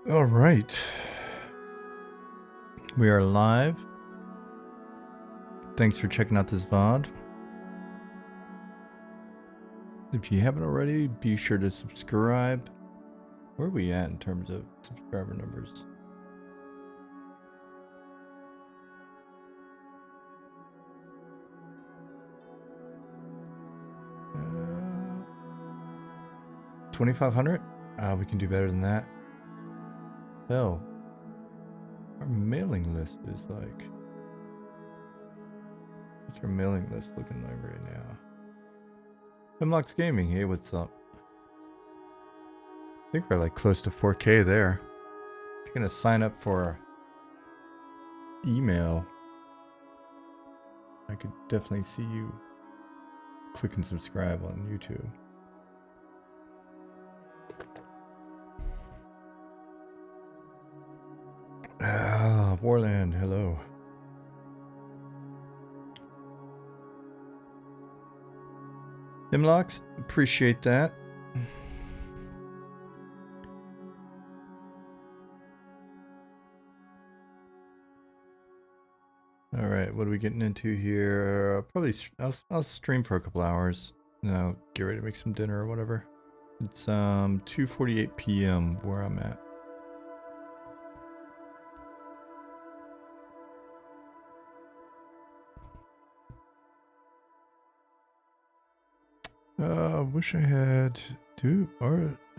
All right. We are live. Thanks for checking out this VOD. If you haven't already, be sure to subscribe. Where are we at in terms of subscriber numbers? Uh, 2,500? We can do better than that. Hell, our mailing list is like... What's our mailing list looking like right now? Hemlock's Gaming, hey, what's up? I think we're like close to 4K there. If you're gonna sign up for email, I could definitely see you click and subscribe on YouTube. Ah, Warland, hello. Hemlocks, appreciate that. All right, what are we getting into here? Probably I'll stream for a couple hours, and I'll get ready to make some dinner or whatever. It's 2:48 p.m. where I'm at. Wish I had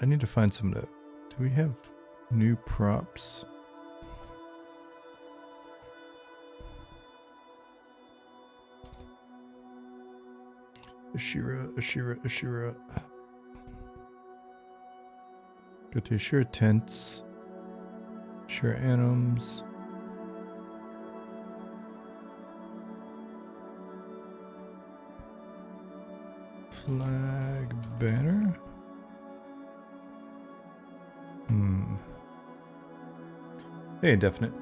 I need to find some. Do we have new props? Ashira. Got the Ashira tents. Ashira anims. Flag banner. Hey, Indefinite.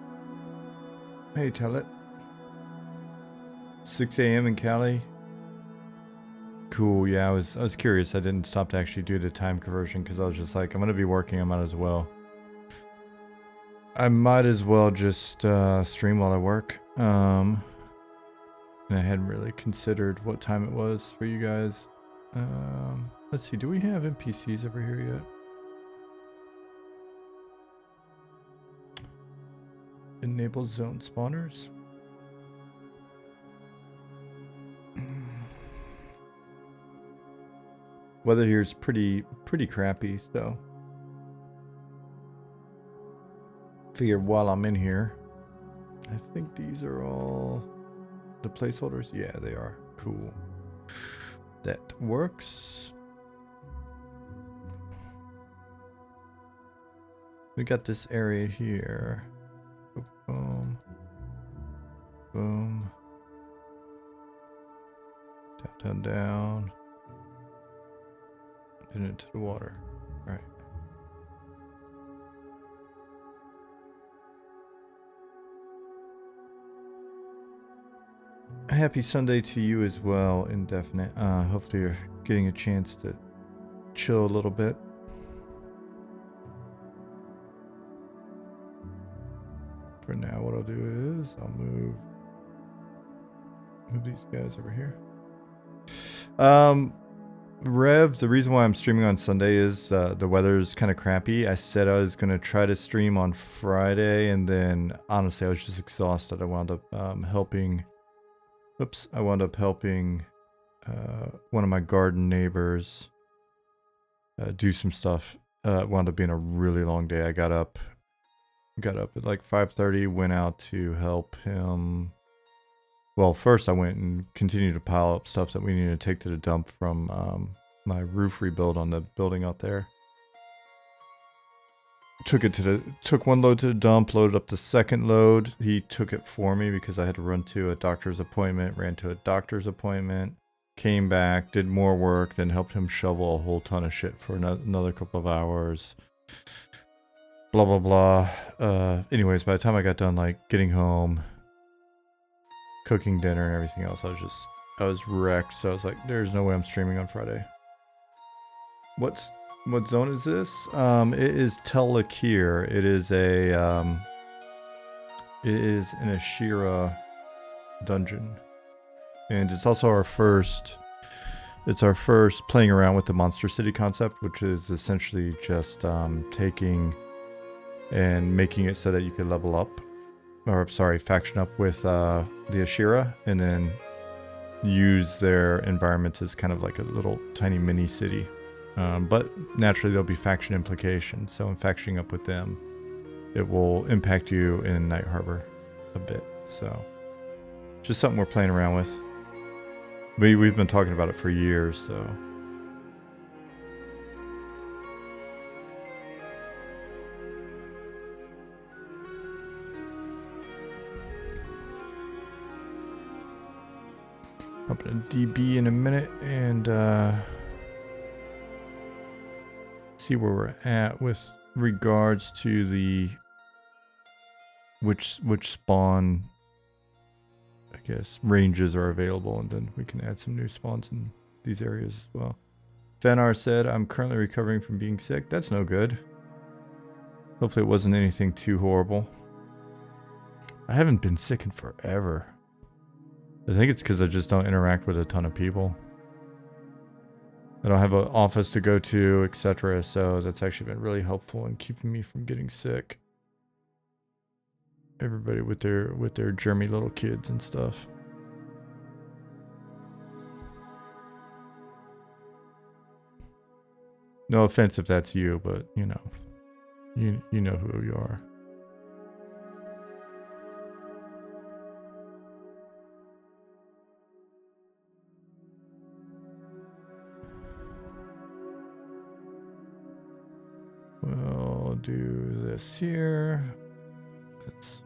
Hey, tell it. 6 a.m. in Cali. Cool. Yeah, I was curious. I didn't stop to actually do the time conversion because I was just like, I'm gonna be working. I might as well just stream while I work. And I hadn't really considered what time it was for you guys. Let's see. Do we have NPCs over here yet? Enable zone spawners. Weather here is pretty crappy, so figure while I'm in here, I think these are all the placeholders. Yeah, they are. Cool. That works. We got this area here. Boom. Boom. Down. And into the water. All right. Happy Sunday to you as well, Indefinite. Hopefully you're getting a chance to chill a little bit. For now, what I'll do is I'll move these guys over here. Rev, the reason why I'm streaming on Sunday is the weather's kind of crappy. I said I was going to try to stream on Friday, and then honestly I was just exhausted. I wound up helping one of my garden neighbors do some stuff. It wound up being a really long day. I got up at like 5:30, went out to help him. Well, first I went and continued to pile up stuff that we needed to take to the dump from my roof rebuild on the building out there. Took one load to the dump, loaded up the second load. He took it for me because I had to run to a doctor's appointment, came back, did more work, then helped him shovel a whole ton of shit for another couple of hours. Blah, blah, blah. Anyways, by the time I got done, like, getting home, cooking dinner and everything else, I was wrecked. So I was like, there's no way I'm streaming on Friday. What zone is this? It is Tel Ekir. It is an Ashira dungeon, and it's also our first. It's our first playing around with the Monster City concept, which is essentially just taking and making it so that you could level up, or sorry, faction up with the Ashira, and then use their environment as kind of like a little tiny mini city. But naturally there'll be faction implications, so in factioning up with them, it will impact you in Night Harbor a bit. So just something we're playing around with. We've been talking about it for years, so. Up in DB in a minute and see where we're at with regards to the which spawn, I guess, ranges are available, and then we can add some new spawns in these areas as well. Fanar said, I'm currently recovering from being sick. That's no good. Hopefully it wasn't anything too horrible. I haven't been sick in forever. I think it's because I just don't interact with a ton of people. I don't have an office to go to, etc. So that's actually been really helpful in keeping me from getting sick. Everybody with their germy little kids and stuff. No offense if that's you, but you know, you know who you are. We'll do this here. Let's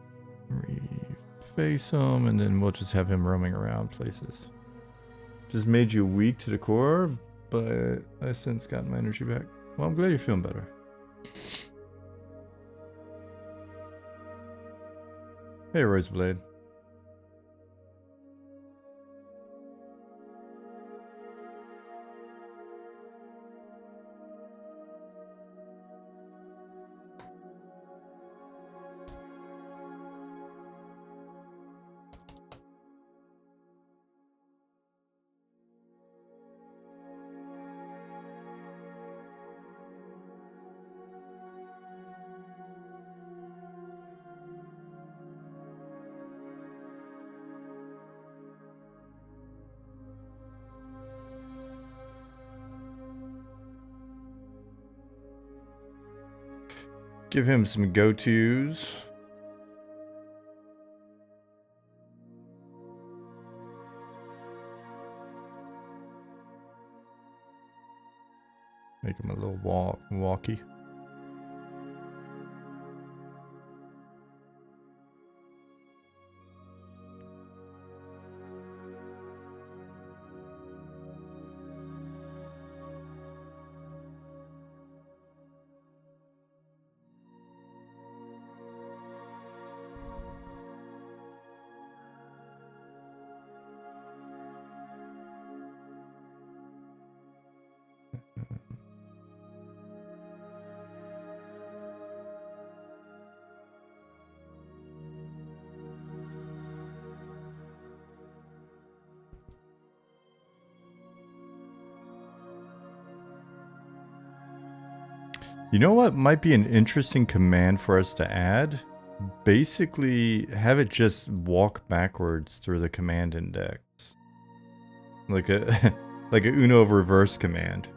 reface him, and then we'll just have him roaming around places. Just made you weak to the core, but I since gotten my energy back. Well, I'm glad you're feeling better. Hey, Roseblade. Give him some go-tos. Make him a little walkie. You know what might be an interesting command for us to add? Basically, have it just walk backwards through the command index. Like a like a Uno reverse command.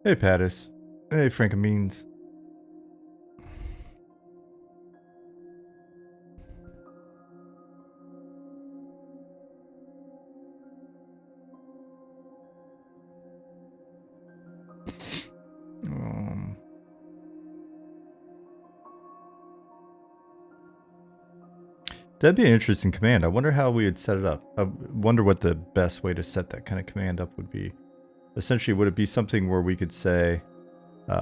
Hey, Pattis. Hey, Frankenbeans. That'd be an interesting command. I wonder how we would set it up. I wonder what the best way to set that kind of command up would be. Essentially, would it be something where we could say,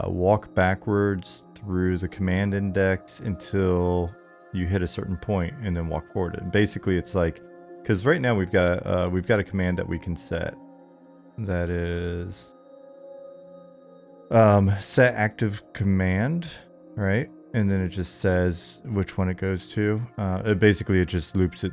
walk backwards through the command index until you hit a certain point and then walk forward? And basically, it's like, because right now we've got a command that we can set that is set active command, right? And then it just says which one it goes to. It just loops it,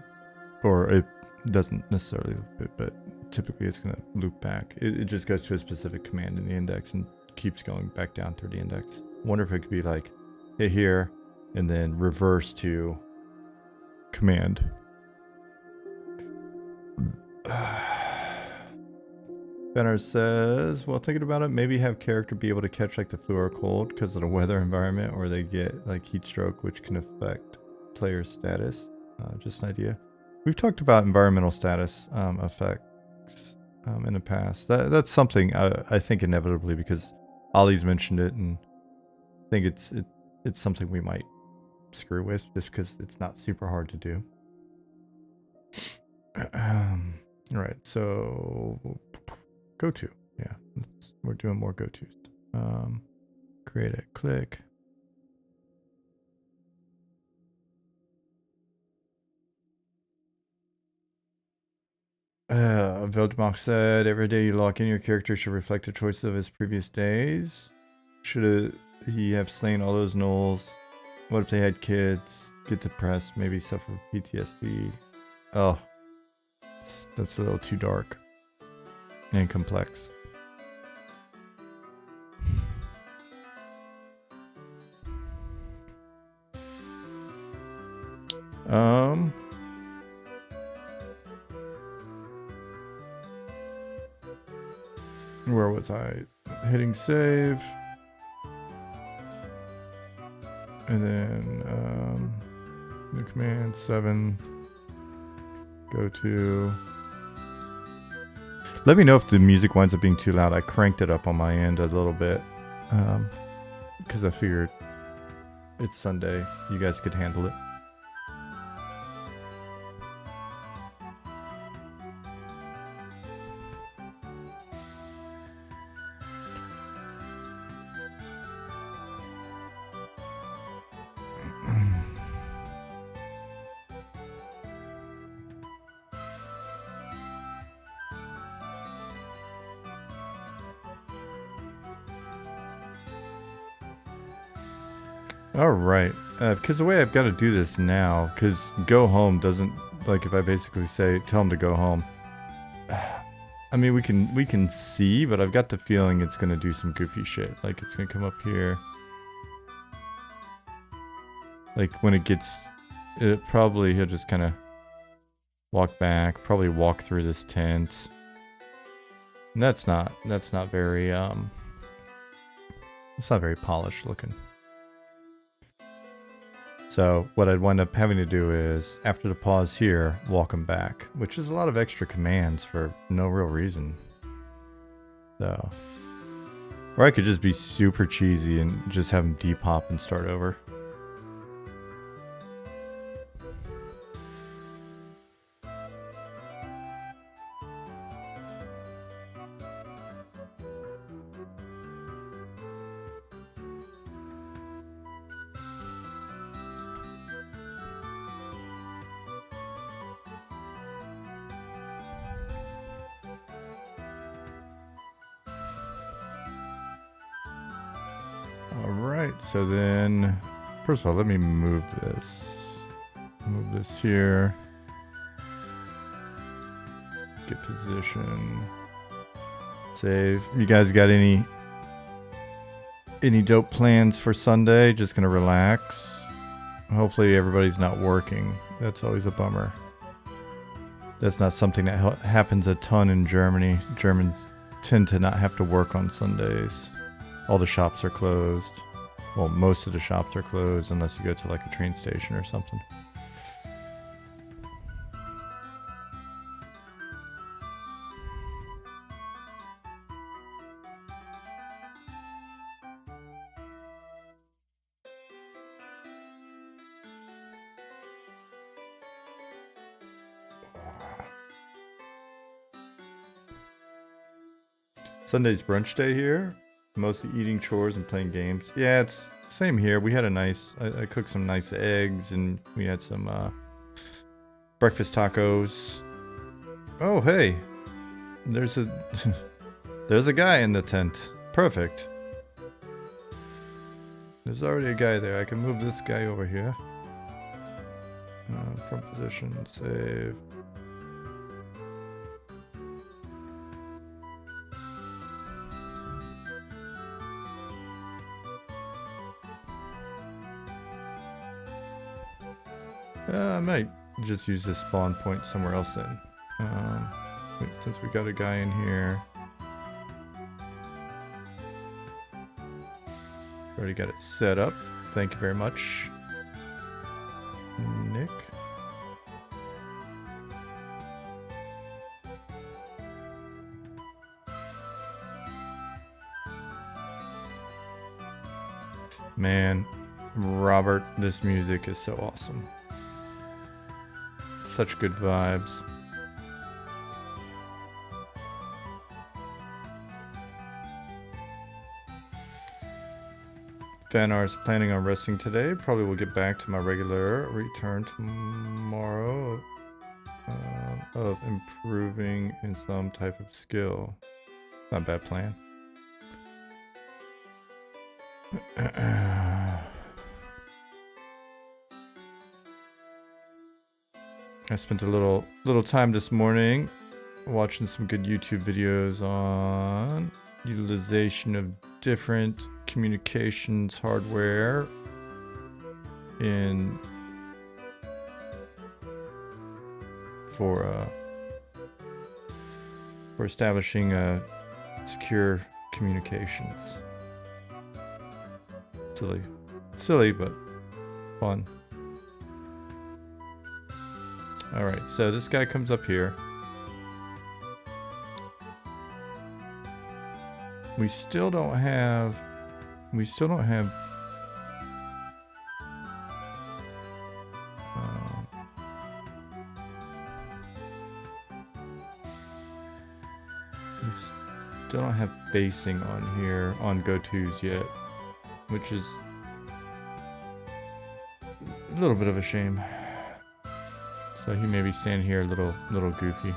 or it doesn't necessarily loop it, but typically it's going to loop back. It just goes to a specific command in the index and keeps going back down through the index. I wonder if it could be like hit here and then reverse to command. Benner says, well, thinking about it, maybe have character be able to catch like the flu or cold because of the weather environment, or they get like heat stroke, which can affect player status. Just an idea. We've talked about environmental status effects in the past. That's something I think inevitably, because Ollie's mentioned it, and I think it's something we might screw with just because it's not super hard to do. All right, so go to, yeah, we're doing more go tos. Create a click. Veldemach said, every day you lock in, your character should reflect the choices of his previous days. Should he have slain all those gnolls? What if they had kids, get depressed, maybe suffer PTSD? Oh, that's a little too dark and complex. Where was I? Hitting save. And then new command 7. Go to. Let me know if the music winds up being too loud. I cranked it up on my end a little bit because I figured it's Sunday. You guys could handle it. All right, because the way I've got to do this now, because go home doesn't, like, if I basically say tell him to go home, I mean we can see, but I've got the feeling it's gonna do some goofy shit. Like it's gonna come up here, like when it gets, it probably he'll just kind of walk back, probably walk through this tent. And that's not very it's not very polished looking. So what I'd wind up having to do is, after the pause here, walk him back, which is a lot of extra commands for no real reason. So, or I could just be super cheesy and just have him depop and start over. Alright, so then, first of all, let me move this. Move this here. Get position. Save. You guys got any dope plans for Sunday? Just gonna relax. Hopefully everybody's not working. That's always a bummer. That's not something that happens a ton in Germany. Germans tend to not have to work on Sundays. All the shops are closed. Well, most of the shops are closed unless you go to like a train station or something. Sunday's brunch day here. Mostly eating, chores, and playing games. Yeah, it's same here. We had a nice, I cooked some nice eggs and we had some breakfast tacos. Oh, hey, there's a, there's a guy in the tent. Perfect. There's already a guy there. I can move this guy over here. From position, save. I might just use this spawn point somewhere else then. Since we got a guy in here. Already got it set up. Thank you very much, Nick. Man, Robert, this music is so awesome. Such good vibes. Fanar's planning on resting today. Probably will get back to my regular return tomorrow of improving in some type of skill. Not a bad plan. I spent a little time this morning watching some good YouTube videos on utilization of different communications hardware for establishing secure communications. Silly but fun. All right, so this guy comes up here. We still don't have. We still don't have basing on here on go-tos yet, which is a little bit of a shame. So he may be standing here a little goofy.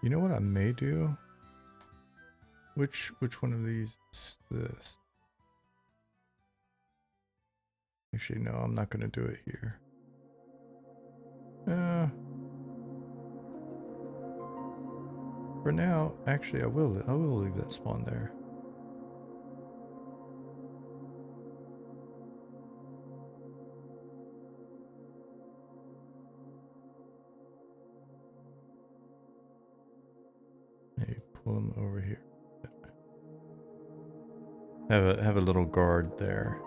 You know what I may do? Which one of these is this? Actually, no, I'm not going to do it here. For now, actually, I will leave that spawn there. Maybe pull them over here. Have a little guard there.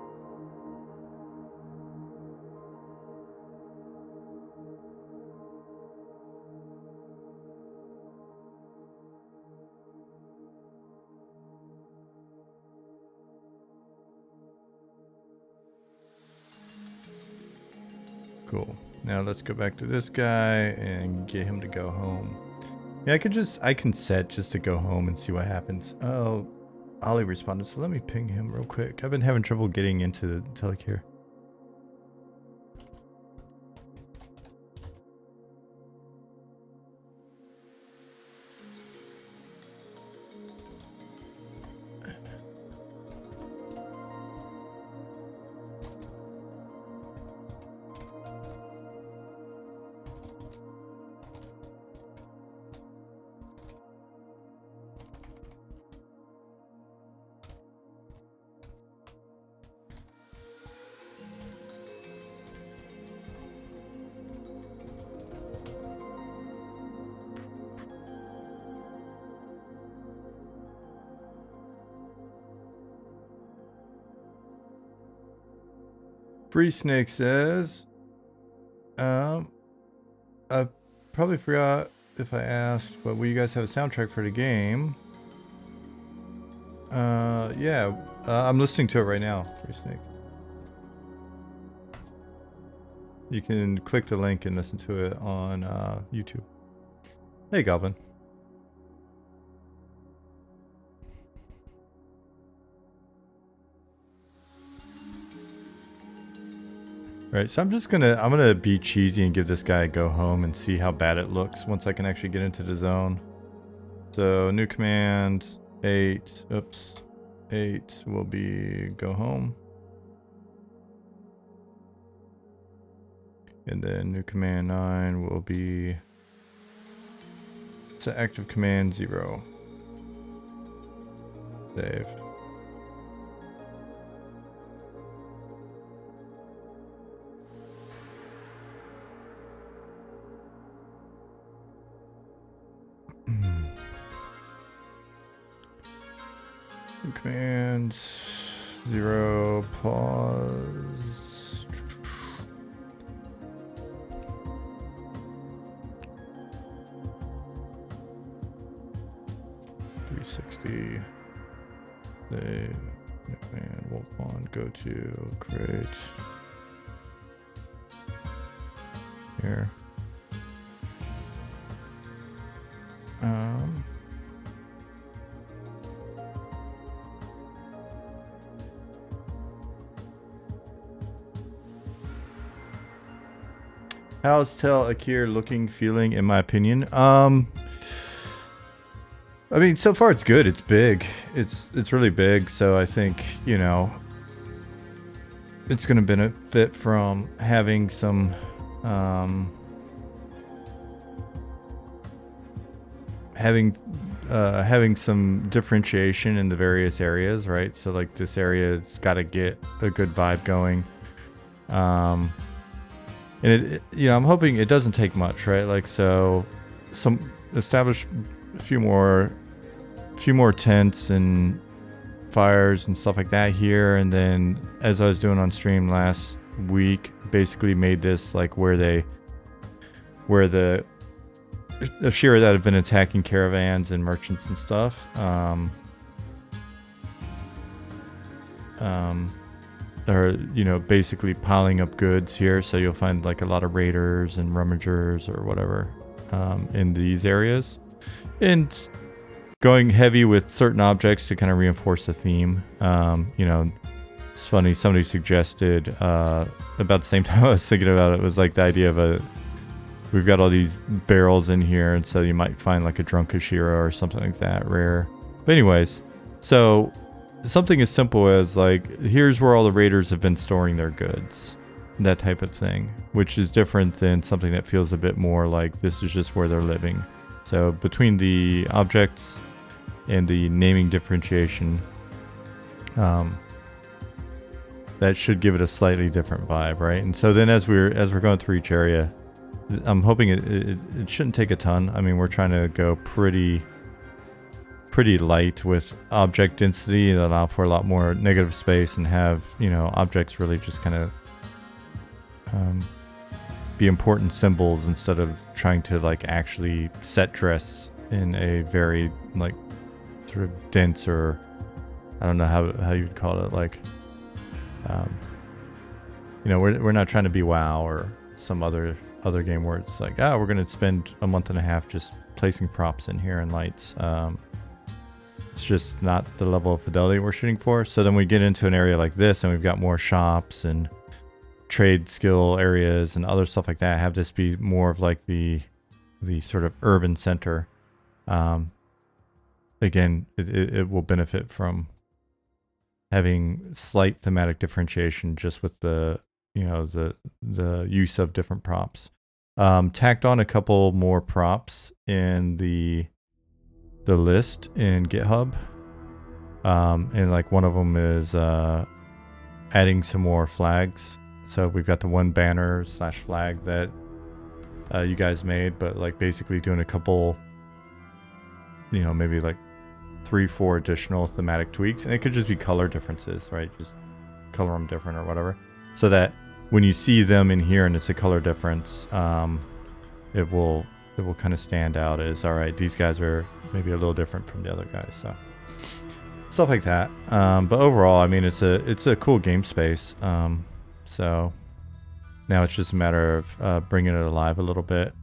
Cool. Now let's go back to this guy and get him to go home. Yeah, I can set just to go home and see what happens. Oh, Ollie responded, so let me ping him real quick. I've been having trouble getting into Tel Ekir. Free Snake says, I probably forgot if I asked, but will you guys have a soundtrack for the game? Yeah, I'm listening to it right now, Free Snake. You can click the link and listen to it on YouTube. Hey, Goblin. Right, so I'm gonna be cheesy and give this guy a go home and see how bad it looks once I can actually get into the zone. So new command 8 will be go home. And then new command 9 will be to active command 0. Save. Command 0 pause. $360. The command wolf on go to create here. How's Tel Ekir looking, feeling, in my opinion? I mean, so far it's good. It's big. It's really big. So I think, you know, it's going to benefit from having some, having some differentiation in the various areas, right? So like this area's got to get a good vibe going. And it, you know, I'm hoping it doesn't take much, right? Like, so establish a few more tents and fires and stuff like that here. And then as I was doing on stream last week, basically made this like where the Ashira that have been attacking caravans and merchants and stuff. Are, you know, basically piling up goods here. So you'll find like a lot of raiders and rummagers or whatever in these areas. And going heavy with certain objects to kind of reinforce the theme. You know, it's funny, somebody suggested about the same time I was thinking about it, was like the idea of we've got all these barrels in here, and so you might find like a drunk Ashira or something like that, rare. But anyways, so something as simple as like, here's where all the raiders have been storing their goods, that type of thing, which is different than something that feels a bit more like this is just where they're living. So between the objects and the naming differentiation, that should give it a slightly different vibe, right? And so then as we're going through each area, I'm hoping it shouldn't take a ton. I mean, we're trying to go pretty light with object density and allow for a lot more negative space and have, you know, objects really just kind of be important symbols instead of trying to like actually set dress in a very like sort of dense, or I don't know how you'd call it, like you know, we're not trying to be WoW or some other game where it's like, we're going to spend a month and a half just placing props in here and lights. It's just not the level of fidelity we're shooting for. So then we get into an area like this and we've got more shops and trade skill areas and other stuff like that. Have this be more of like the sort of urban center. Again, it will benefit from having slight thematic differentiation just with the, you know, the use of different props. Tacked on a couple more props in the list in GitHub, and like one of them is adding some more flags. So we've got the one banner / flag that you guys made, but like basically doing a couple, you know, maybe like 3-4 additional thematic tweaks, and it could just be color differences, right? Just color them different or whatever, so that when you see them in here and it's a color difference, it will kind of stand out as, all right, these guys are maybe a little different from the other guys. So stuff like that. But overall, I mean, it's a cool game space. So Now it's just a matter of bringing it alive a little bit.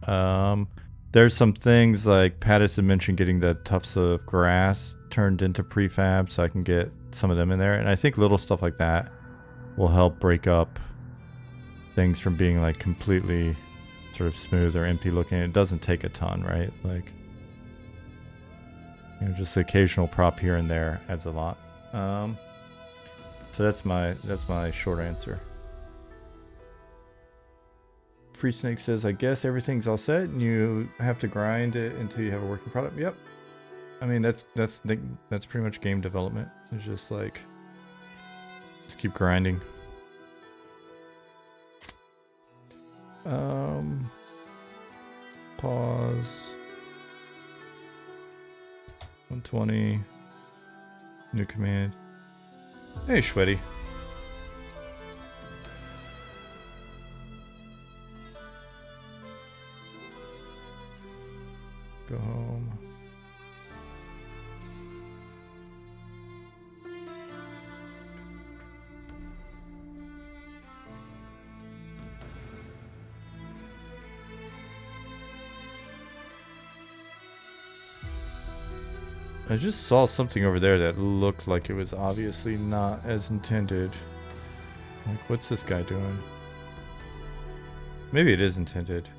There's some things like Pattis mentioned getting the tufts of grass turned into prefab so I can get some of them in there. And I think little stuff like that will help break up things from being like completely sort of smooth or empty looking. It doesn't take a ton, right? Like, you know, just the occasional prop here and there adds a lot. So that's my short answer. Free Snake says, I guess everything's all set and you have to grind it until you have a working product. Yep. I mean, that's pretty much game development. It's just like, just keep grinding. Pause. 120. New command. Hey, Schweddy. Go home. I just saw something over there that looked like it was obviously not as intended. Like, what's this guy doing? Maybe it is intended.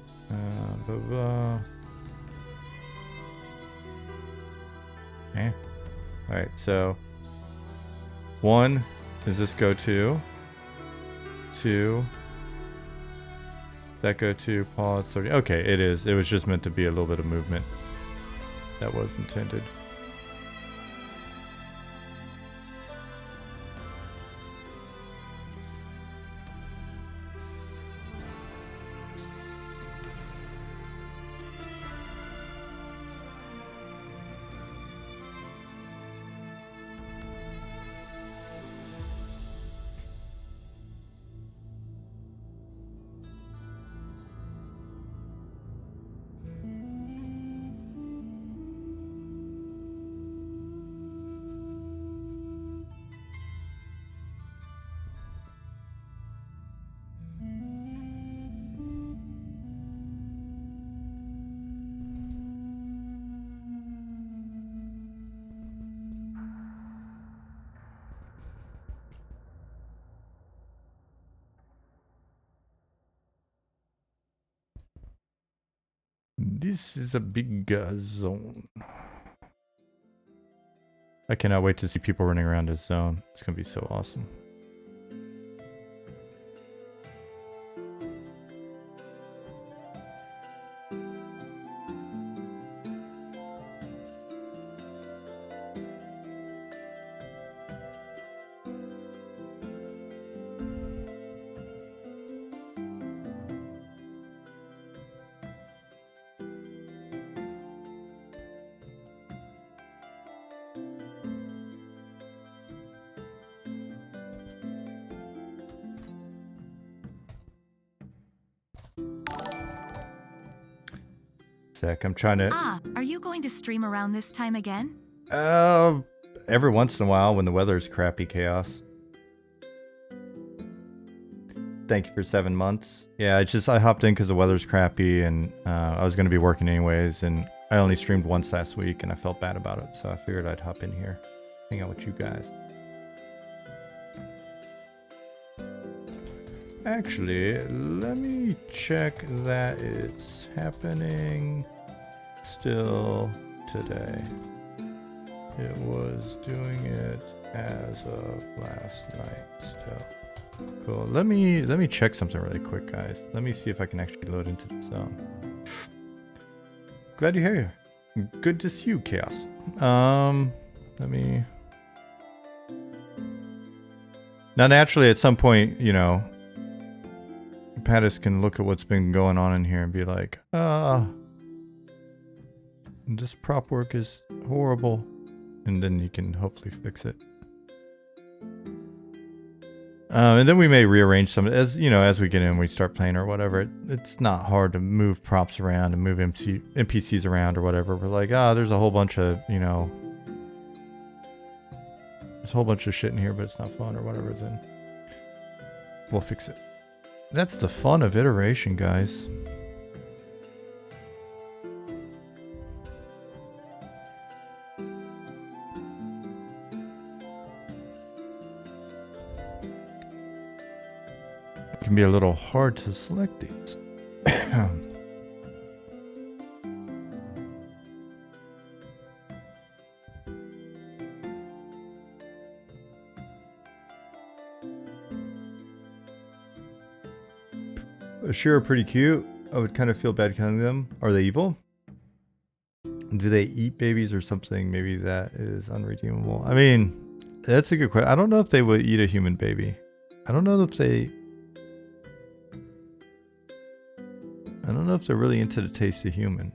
Okay. Alright, so 1, does this go to? 2. That go to pause 30. Okay, it is. It was just meant to be a little bit of movement. That was intended. This is a big zone. I cannot wait to see people running around this zone. It's going to be so awesome. Zach, I'm trying to... are you going to stream around this time again? Every once in a while when the weather's crappy, Chaos. Thank you for 7 months. Yeah, I hopped in because the weather's crappy and I was going to be working anyways, and I only streamed once last week and I felt bad about it, so I figured I'd hop in here, hang out with you guys. Actually, let me check that it's happening still today. It was doing it as of last night still. Cool. Let me check something really quick, guys. Let me see if I can actually load into the zone. Glad you're here. Good to see you, Chaos. Let me... Now, naturally, at some point, you know, Pattis can look at what's been going on in here and be like, this prop work is horrible. And then you can hopefully fix it. And then we may rearrange some, as you know, as we get in, we start playing or whatever. It's not hard to move props around and move NPCs around or whatever. We're like, there's a whole bunch of, you know, there's a whole bunch of shit in here, but it's not fun or whatever. Then we'll fix it. That's the fun of iteration, guys. It can be a little hard to select these. Sure, are pretty cute. I would kind of feel bad killing them. Are they evil? Do they eat babies or something? Maybe that is unredeemable. I mean, that's a good question. I don't know if they would eat a human baby. I don't know if they... I don't know if they're really into the taste of human.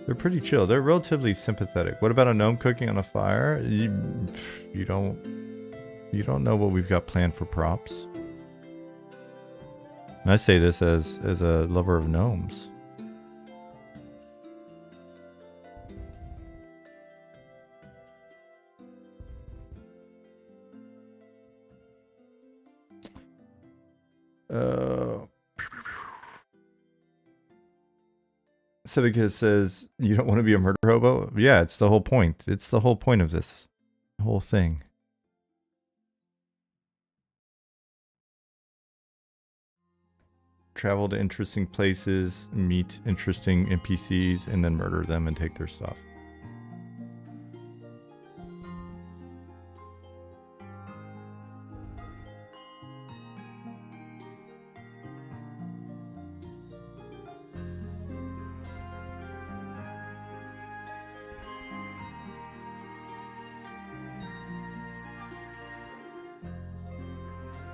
They're pretty chill. They're relatively sympathetic. What about a gnome cooking on a fire? You don't know what we've got planned for props. And I say this as a lover of gnomes. Civica says, you don't want to be a murder hobo? Yeah, it's the whole point. It's the whole point of this whole thing. Travel to interesting places, meet interesting NPCs, and then murder them and take their stuff.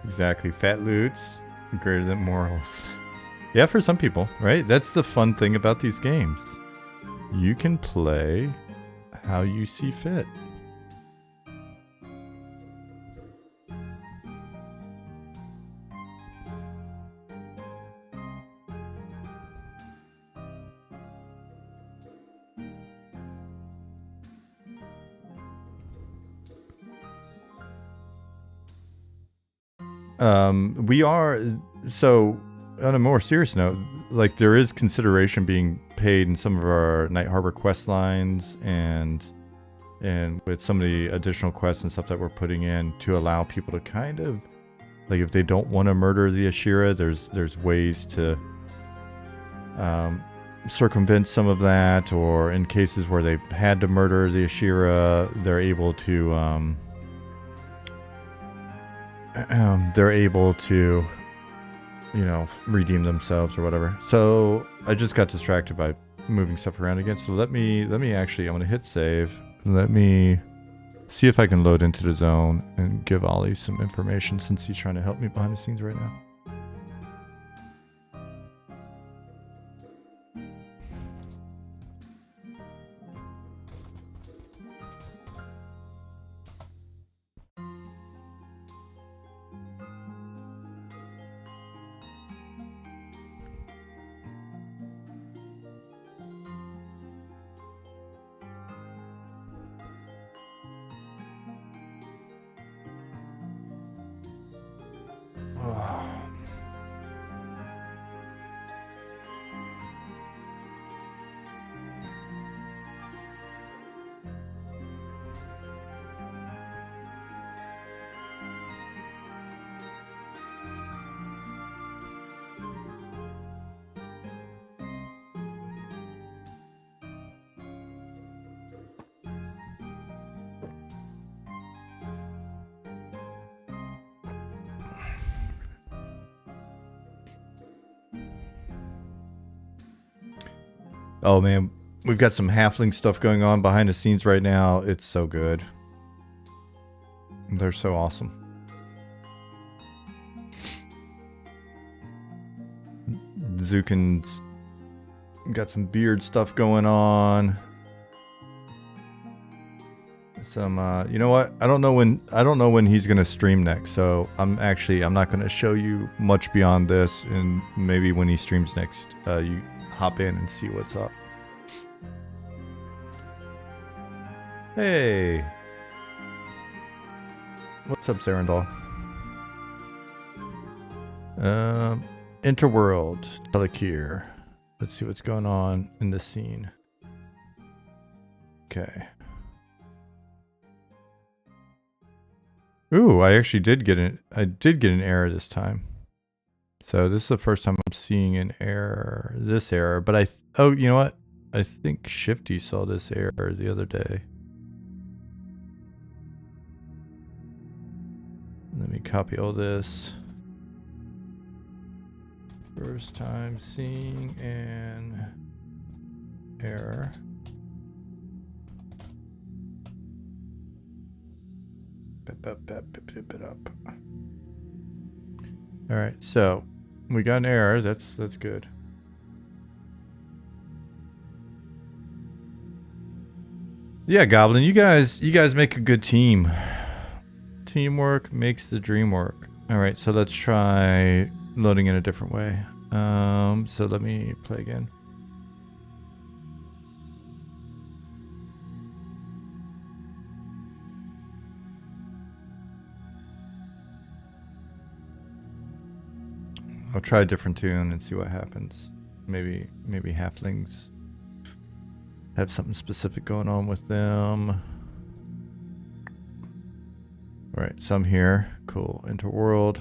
Exactly. Fat loots, greater than morals. Yeah, for some people, right? That's the fun thing about these games. You can play how you see fit. We are, so on a more serious note, like there is consideration being paid in some of our Night Harbor quest lines and with some of the additional quests and stuff that we're putting in to allow people to kind of, like if they don't want to murder the Ashira, there's ways to circumvent some of that, or in cases where they've had to murder the Ashira, they're able to you know, redeem themselves or whatever. So I just got distracted by moving stuff around again. So let me actually, I'm going to hit save. Let me see if I can load into the zone and give Ollie some information since he's trying to help me behind the scenes right now. Oh man, we've got some halfling stuff going on behind the scenes right now. It's so good. They're so awesome. Zukin's got some beard stuff going on. Some you know what? I don't know when he's gonna stream next, so I'm not gonna show you much beyond this, and maybe when he streams next, you hop in and see what's up. Hey. What's up, Zarandal? Interworld, Tel Ekir. Let's see what's going on in this scene. Okay. Ooh, I actually did get an error this time. So this is the first time I'm seeing an error, this error. But oh, you know what? I think Shifty saw this error the other day. Let me copy all this. First time seeing an error. All right, so we got an error. That's good. Yeah, Goblin, you guys make a good team. Teamwork makes the dream work. All right, so let's try loading in a different way. So let me play again. I'll try a different tune and see what happens. Maybe halflings have something specific going on with them. All right, some here. Cool. Interworld.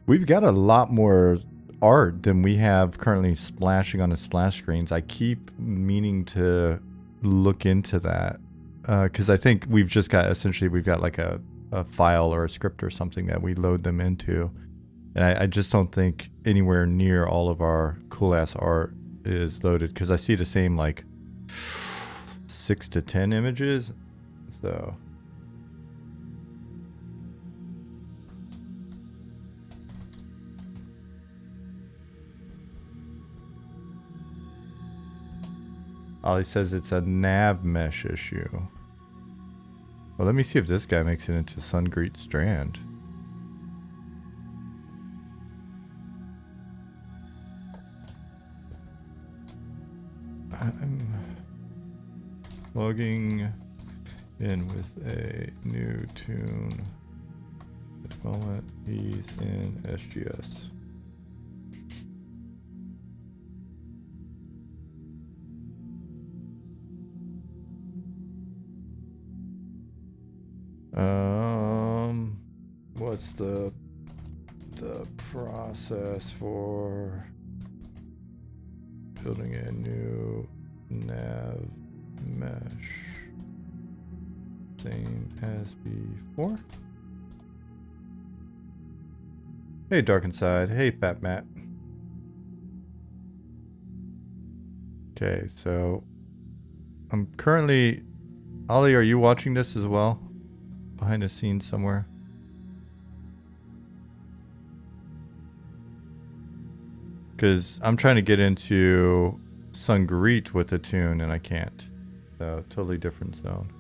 We've got a lot more art than we have currently splashing on the splash screens. I keep meaning to look into that because I think we've got like a file or a script or something that we load them into, and I just don't think anywhere near all of our cool ass art is loaded because I see the same like 6 to 10 images, so. Ollie says it's a nav mesh issue. Well, let me see if this guy makes it into Sungreet Strand. I'm logging in with a new tune. At the moment, he's in SGS. What's the process for building a new nav mesh? Same as before. Hey, Dark Inside. Hey, Fat Matt. Okay, so I'm currently... Ollie, are you watching this as well? Behind the scenes somewhere? Because I'm trying to get into Sungreet with a tune and I can't. So, totally different zone.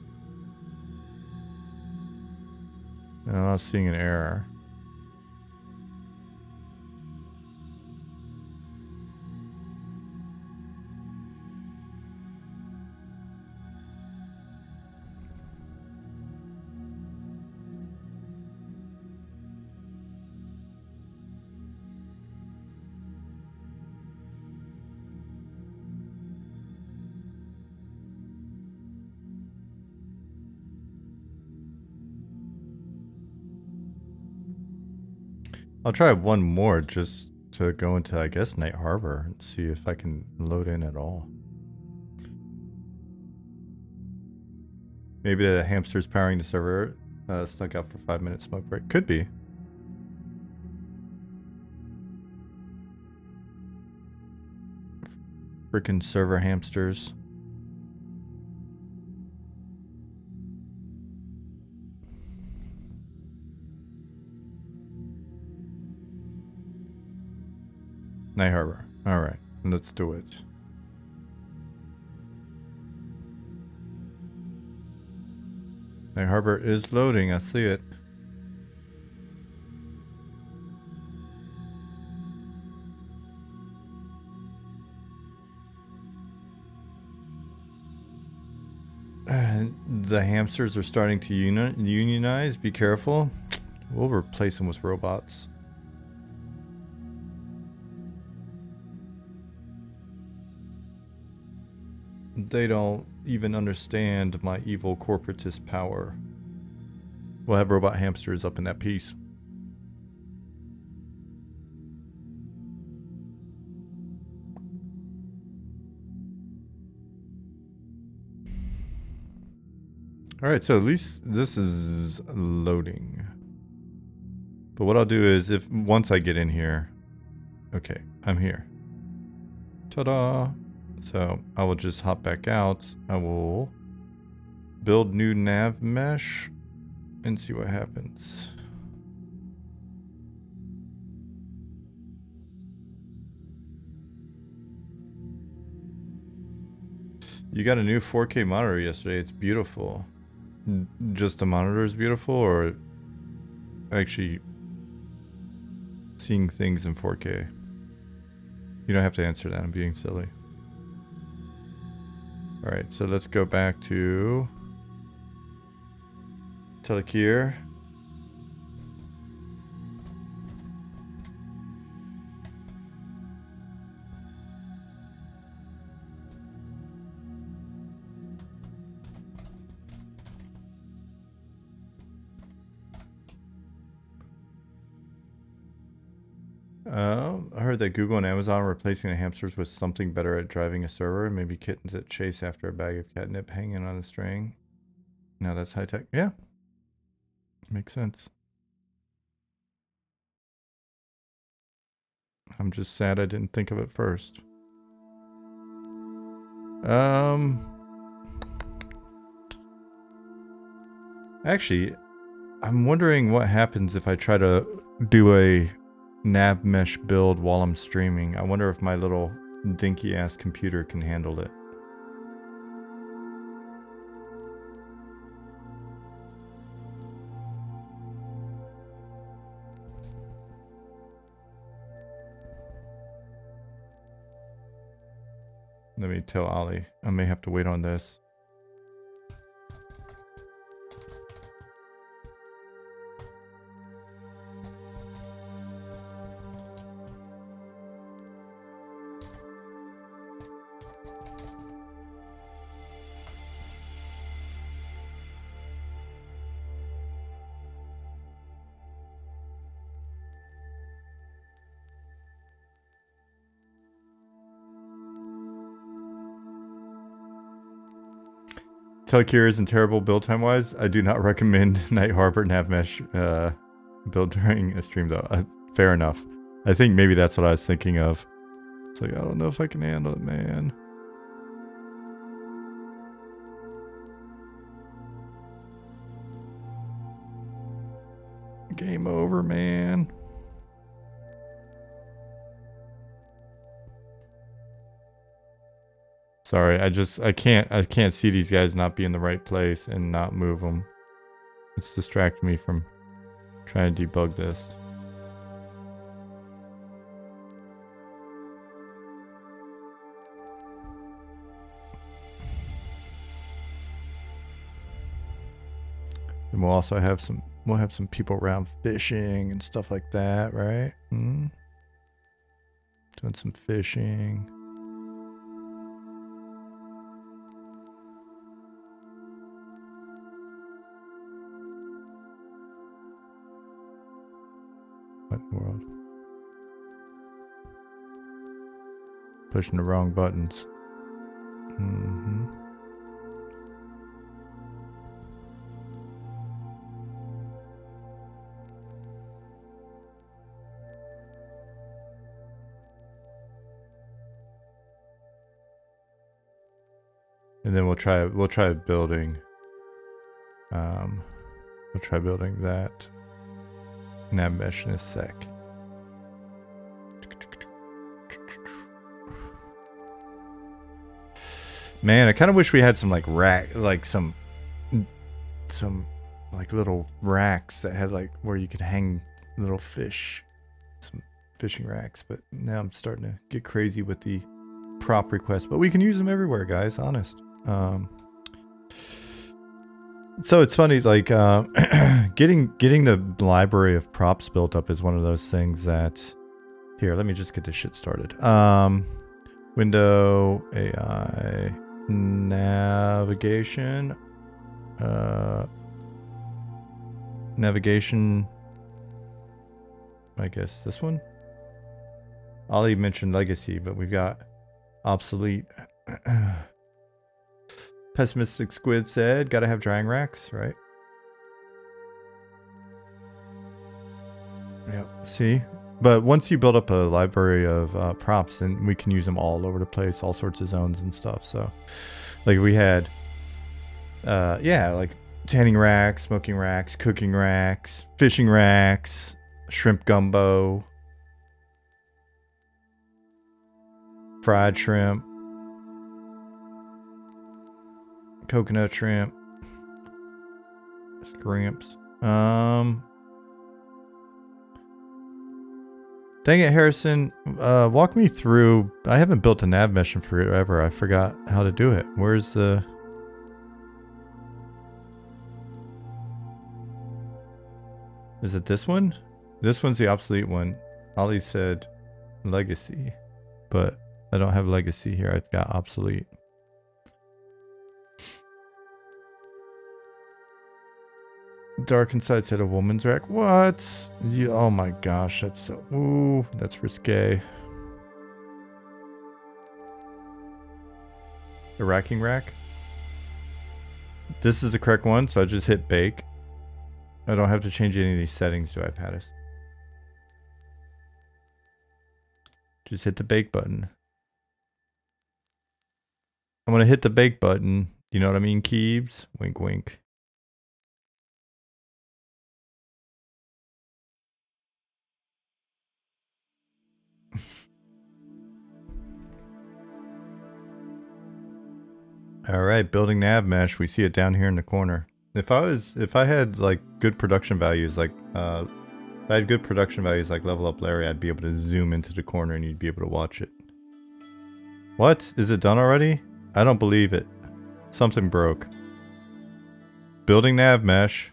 And I'm not seeing an error. I'll try one more just to go into, I guess, Night Harbor and see if I can load in at all. Maybe the hamster's powering the server snuck out for 5-minute smoke break. Could be. Frickin' server hamsters. Night Harbor. Alright, let's do it. Night Harbor is loading. I see it. The hamsters are starting to unionize. Be careful. We'll replace them with robots. They don't even understand my evil corporatist power. We'll have robot hamsters up in that piece. Alright, so at least this is loading. But what I'll do is, once I get in here... Okay, I'm here. Ta-da! So, I will just hop back out. I will build new nav mesh and see what happens. You got a new 4K monitor yesterday. It's beautiful. Just the monitor is beautiful, or actually seeing things in 4K? You don't have to answer that. I'm being silly. Alright, so let's go back to Tel Ekir. I heard that Google and Amazon are replacing the hamsters with something better at driving a server. Maybe kittens that chase after a bag of catnip hanging on a string. Now that's high tech. Yeah. Makes sense. I'm just sad I didn't think of it first. Actually, I'm wondering what happens if I try to do a nav mesh build while I'm streaming. I wonder if my little dinky ass computer can handle it. Let me tell Ollie. I may have to wait on this. Tel Ekir isn't terrible build time wise. I do not recommend Night Harbor nav mesh build during a stream though. Fair enough. I think maybe that's what I was thinking of. It's like, I don't know if I can handle it, man. Game over, man. Sorry, I can't see these guys not be in the right place and not move them. It's distracting me from trying to debug this. And we'll also have some people around fishing and stuff like that, right? Doing some fishing. What in the world? Pushing the wrong buttons. And then we'll try building that nav mesh in a sec. Man, I kind of wish we had some like some some like little racks that had like where you could hang little fish, some fishing racks. But now I'm starting to get crazy with the prop requests. But we can use them everywhere, guys. Honest. So it's funny, like getting the library of props built up is one of those things that. Here, let me just get this shit started. Window, AI, navigation, navigation, I guess this one. Ollie mentioned legacy, but we've got obsolete. Pessimistic Squid said, gotta have drying racks, right? Yep, see? But once you build up a library of props, then we can use them all over the place, all sorts of zones and stuff. So, like we had, yeah, like tanning racks, smoking racks, cooking racks, fishing racks, shrimp gumbo, fried shrimp, coconut shrimp, scrimps. Dang it, Harrison. Walk me through. I haven't built a nav mesh in forever. I forgot how to do it. Where's the... Is it this one? This one's the obsolete one. Ollie said legacy, but I don't have legacy here. I've got obsolete. Dark Inside said a woman's rack. What? You, oh my gosh, that's so... Ooh, that's risque. The racking rack? This is the correct one, so I just hit bake. I don't have to change any of these settings, do I, Pattis? Just hit the bake button. I'm gonna hit the bake button. You know what I mean, Keebs? Wink, wink. All right, building nav mesh. We see it down here in the corner. If I had like good production values, like if I had good production values like Level Up Larry, I'd be able to zoom into the corner and you'd be able to watch it. What? Is it done already? I don't believe it. Something broke. Building nav mesh.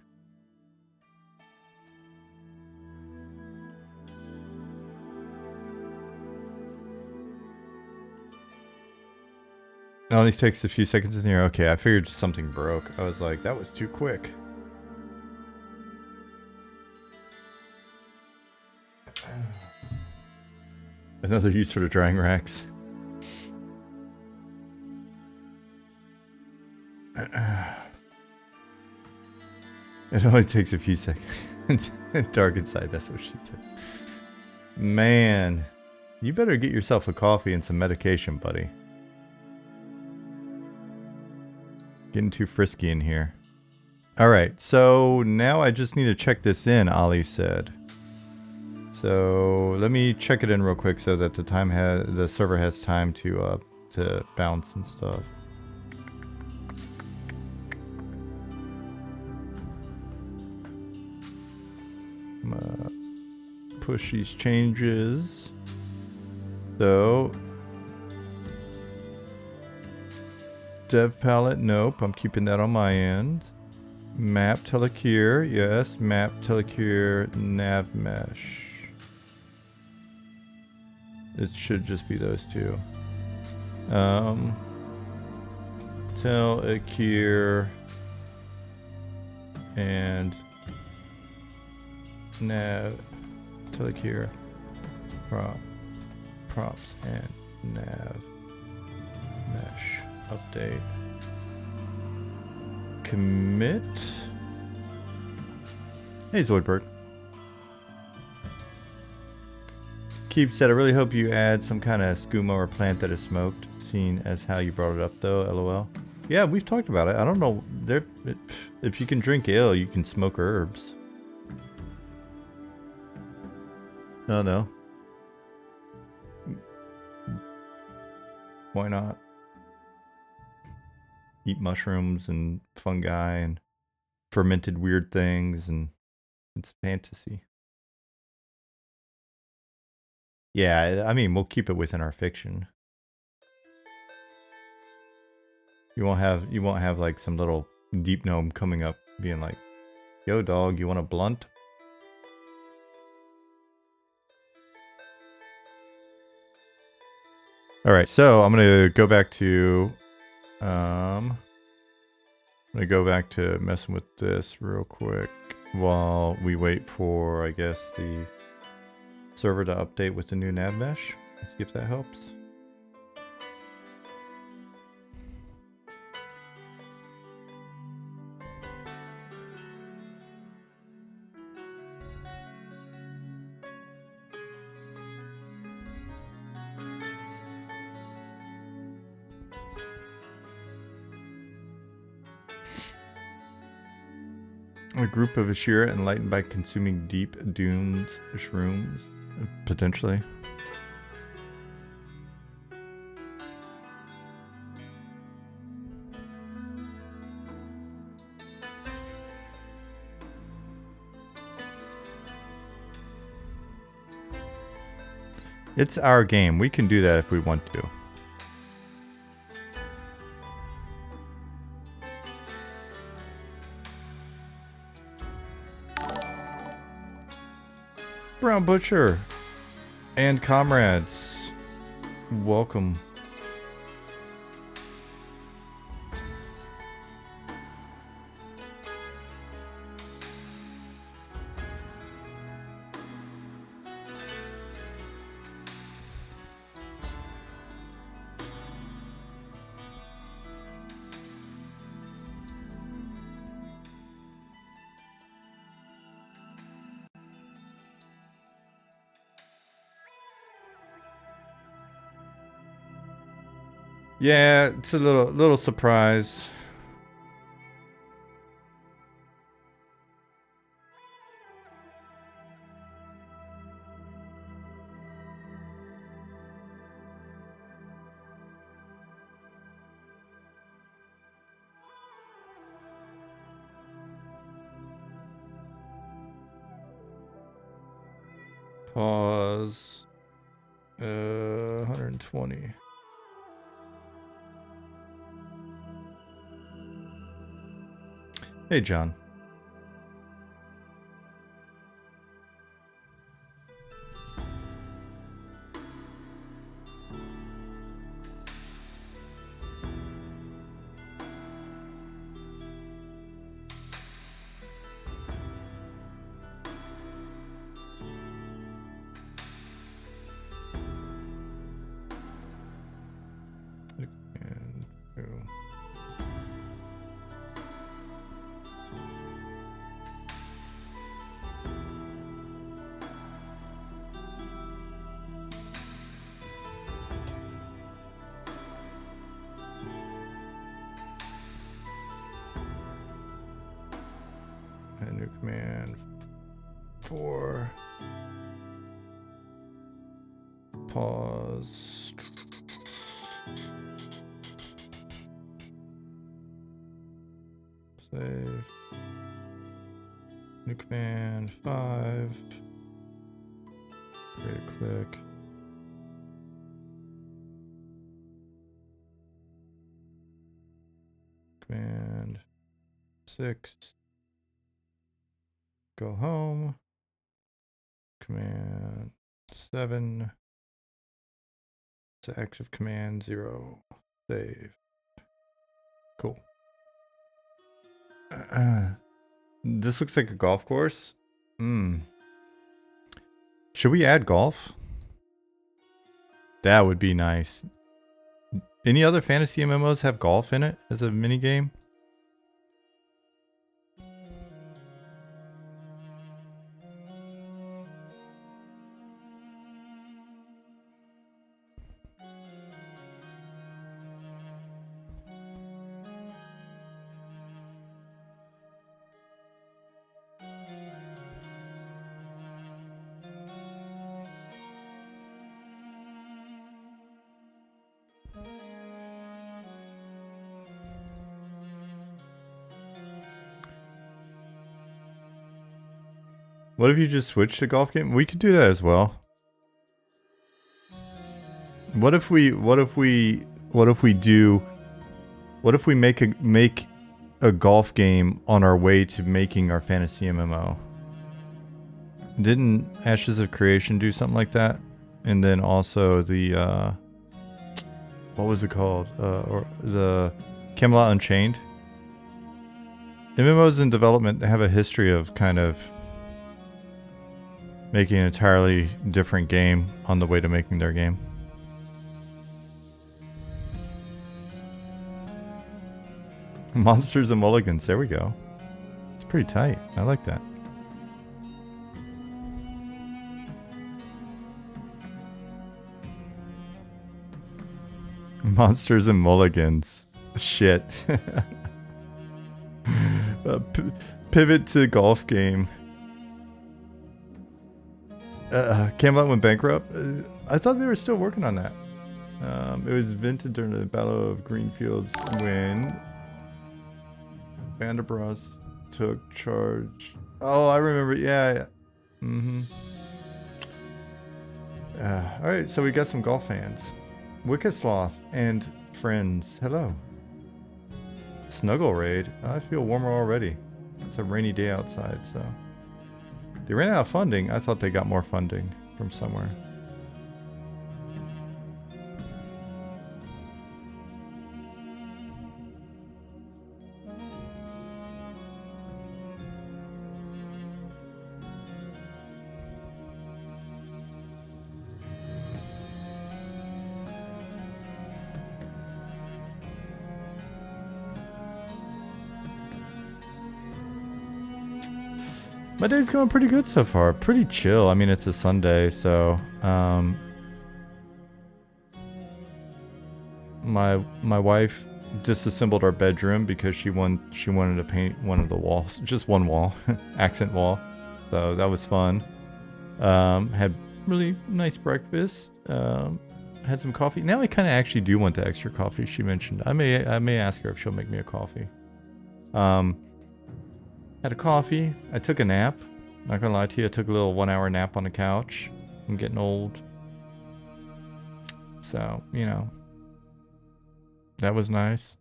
It only takes a few seconds in here. Okay, I figured something broke. I was like, that was too quick. Another use for the drying racks. It only takes a few seconds. Dark Inside, that's what she said. Man, you better get yourself a coffee and some medication, buddy. Getting too frisky in here. Alright, so now I just need to check this in, Ollie said. So let me check it in real quick so that the server has time to bounce and stuff. I'm gonna push these changes. So dev palette, nope, I'm keeping that on my end. Map Tel Ekir, yes, map Tel Ekir nav mesh. It should just be those two. Tel Ekir and nav Tel Ekir props and nav mesh update. Commit. Hey Zoidberg. Keep said, I really hope you add some kind of skooma or plant that is smoked, seeing as how you brought it up though, lol. Yeah, we've talked about it. I don't know, if you can drink ale, you can smoke herbs. Oh no. Why not? Eat mushrooms and fungi and fermented weird things, and it's fantasy. Yeah, I mean, we'll keep it within our fiction. You won't have like some little deep gnome coming up being like, "Yo, dog, you want a blunt?" All right, so I'm gonna go back to, messing with this real quick while we wait for, I guess, the server to update with the new nav mesh. Let's see if that helps. A group of Ashira enlightened by consuming deep doomed shrooms, potentially. It's our game. We can do that if we want to. Brown Butcher and comrades, welcome. Yeah, it's a little surprise. Pause. 120. Hey, John. New command 4. Pause. Save. New command 5. Create a click. Command 6. Go home. Command 7. To active command 0. Save. Cool. This looks like a golf course. Should we add golf? That would be nice. Any other fantasy MMOs have golf in it as a mini game? What if you just switch to golf game? We could do that as well. What if we make a golf game on our way to making our fantasy MMO? Didn't Ashes of Creation do something like that? And then also the what was it called? Or the Camelot Unchained. MMOs in development have a history of kind of making an entirely different game on the way to making their game. Monsters and Mulligans, there we go. It's pretty tight. I like that. Monsters and Mulligans. Shit. Pivot to golf game. Camelot went bankrupt. I thought they were still working on that. It was invented during the Battle of Greenfields when Vanderbros took charge. Oh, I remember. Yeah. Mm-hmm. All right, so we got some golf fans. Wicked Sloth and friends. Hello. Snuggle Raid. I feel warmer already. It's a rainy day outside, so. They ran out of funding. I thought they got more funding from somewhere. My day's going pretty good so far. Pretty chill. I mean, it's a Sunday, so my wife disassembled our bedroom because she wanted to paint one of the walls, just one wall, accent wall. So that was fun. Had really nice breakfast. Had some coffee. Now I kind of actually do want the extra coffee she mentioned. I may ask her if she'll make me a coffee. Had a coffee. I took a nap. Not gonna lie to you, I took a little 1 hour nap on the couch. I'm getting old. So, you know. That was nice.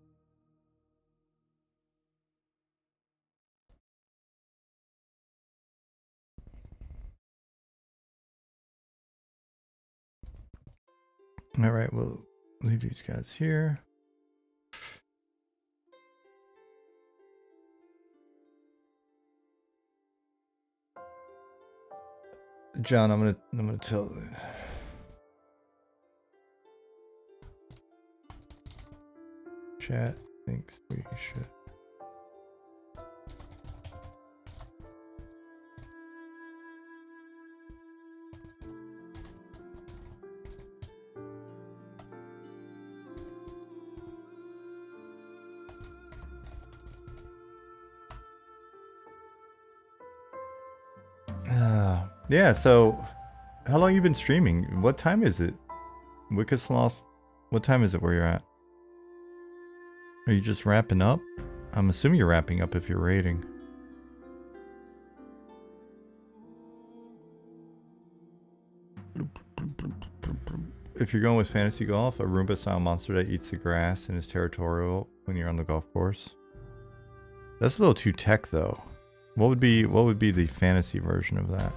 Alright, we'll leave these guys here. John, I'm gonna tell. Chat thinks we should. Yeah, so how long you been streaming? What time is it? Wicked Sloth, what time is it where you're at? Are you just wrapping up? I'm assuming you're wrapping up if you're raiding. If you're going with fantasy golf, a Roomba style monster that eats the grass and is territorial when you're on the golf course. That's a little too tech though. What would be the fantasy version of that?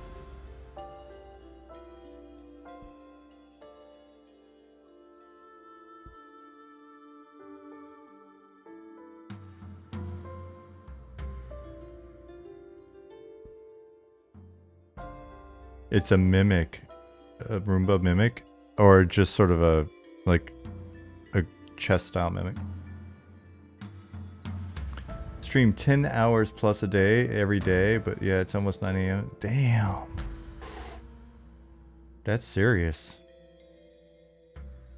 It's a mimic, a Roomba mimic, or just sort of a chess style mimic. Stream 10 hours plus a day every day, but yeah, it's almost 9 a.m. Damn. That's serious.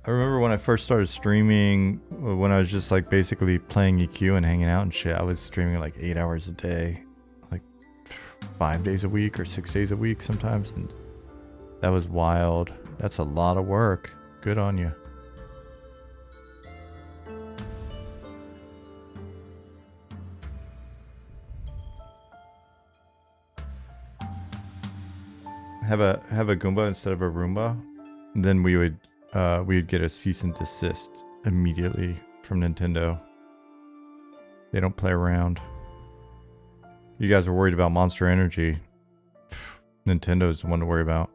I remember when I first started streaming, when I was just like basically playing EQ and hanging out and shit, I was streaming like 8 hours a day, like 5 days a week or 6 days a week sometimes, and that was wild. That's a lot of work. Good on you. have a Goomba instead of a Roomba, then we would get a cease and desist immediately from Nintendo. They don't play around. You guys are worried about Monster Energy. Nintendo's the one to worry about.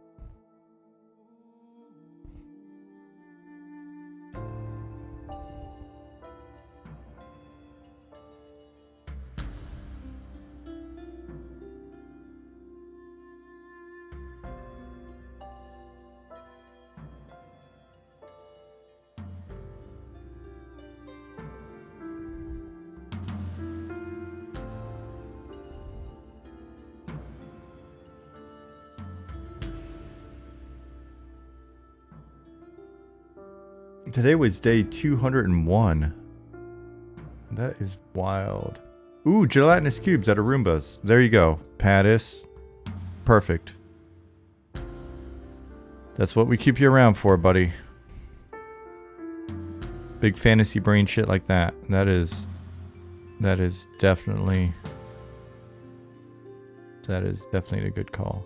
Today was day 201. That is wild. Ooh, gelatinous cubes out of Roombas. There you go. Pattis. Perfect. That's what we keep you around for, buddy. Big fantasy brain shit like that. That is definitely a good call.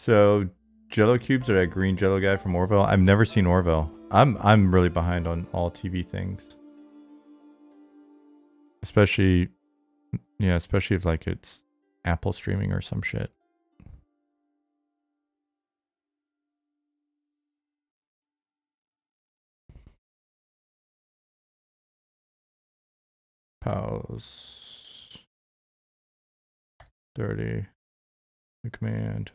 So, Jello cubes are that green Jello guy from Orville. I've never seen Orville. I'm really behind on all TV things, especially if like it's Apple streaming or some shit. Pause. 30. The command.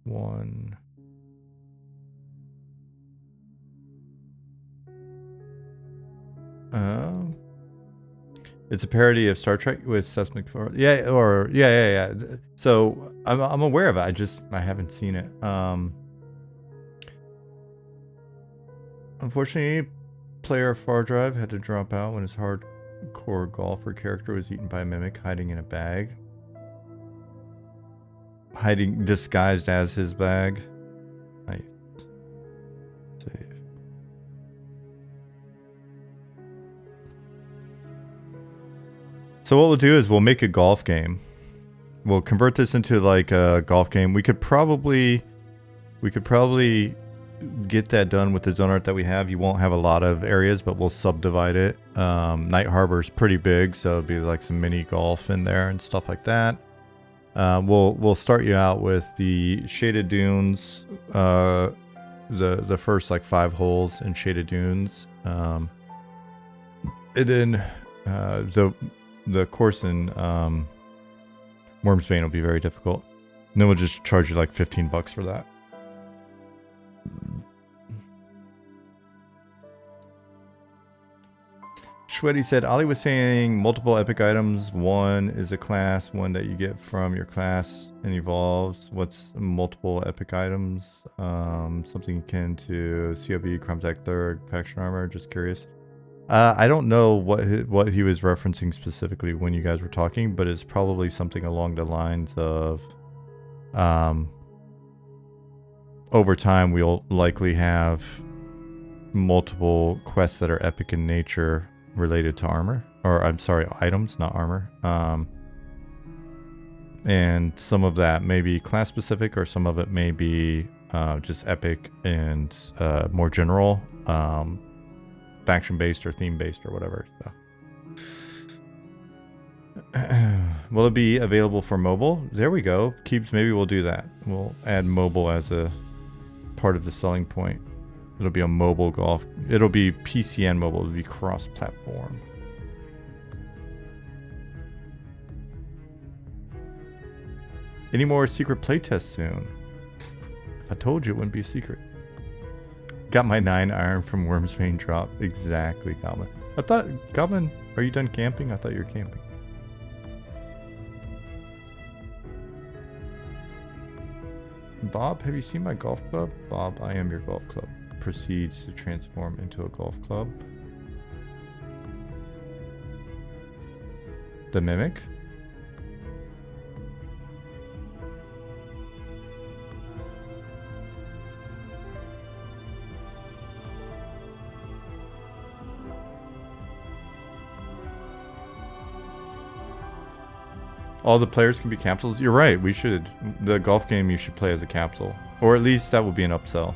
1. It's a parody of Star Trek with Seth MacFarlane. Yeah. So I'm aware of it. I haven't seen it. Unfortunately, player Far Drive had to drop out when his hardcore golfer character was eaten by a mimic hiding in a bag. Hiding disguised as his bag. Nice. Save. So what we'll do is we'll make a golf game. We'll convert this into like a golf game. We could probably get that done with the zone art that we have. You won't have a lot of areas, but we'll subdivide it. Night Harbor's pretty big, so it'll be like some mini golf in there and stuff like that. We'll start you out with the Shaded Dunes, the first like 5 holes in Shaded Dunes, and then the course in Wormsbane will be very difficult. And then we'll just charge you like $15 for that. Shweddy said, Ollie was saying multiple epic items. One is a class, one that you get from your class and evolves. What's multiple epic items? Something akin to COB, Krumzak Third, faction armor. Just curious. I don't know what he was referencing specifically when you guys were talking, but it's probably something along the lines of over time we'll likely have multiple quests that are epic in nature related to armor, or I'm sorry, items, not armor. And some of that may be class specific, or some of it may be just epic and more general, faction based or theme based or whatever. So. Will it be available for mobile? There we go. Keeps, maybe we'll do that. We'll add mobile as a part of the selling point. It'll be a mobile golf. It'll be PC and mobile. It'll be cross-platform. Any more secret playtests soon? If I told you, it wouldn't be a secret. Got my 9 iron from Wormsbane drop. Exactly, Goblin. I thought, Goblin, are you done camping? I thought you were camping. Bob, have you seen my golf club? Bob, I am your golf club. Proceeds to transform into a golf club. The Mimic? All the players can be capsules. You're right. We should. The golf game you should play as a capsule. Or at least that would be an upsell.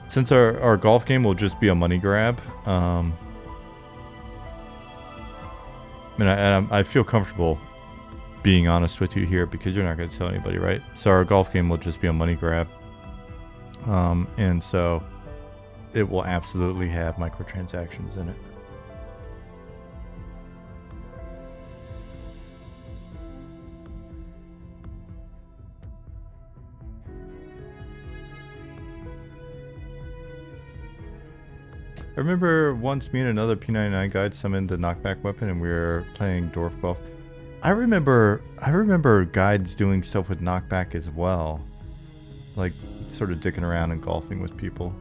Since our golf game will just be a money grab. I mean, I feel comfortable being honest with you here because you're not going to tell anybody, right? So our golf game will just be a money grab. And so it will absolutely have microtransactions in it. I remember once me and another P99 guide summoned a knockback weapon and we were playing Dwarf Golf. I remember guides doing stuff with knockback as well. Like sort of dicking around and golfing with people.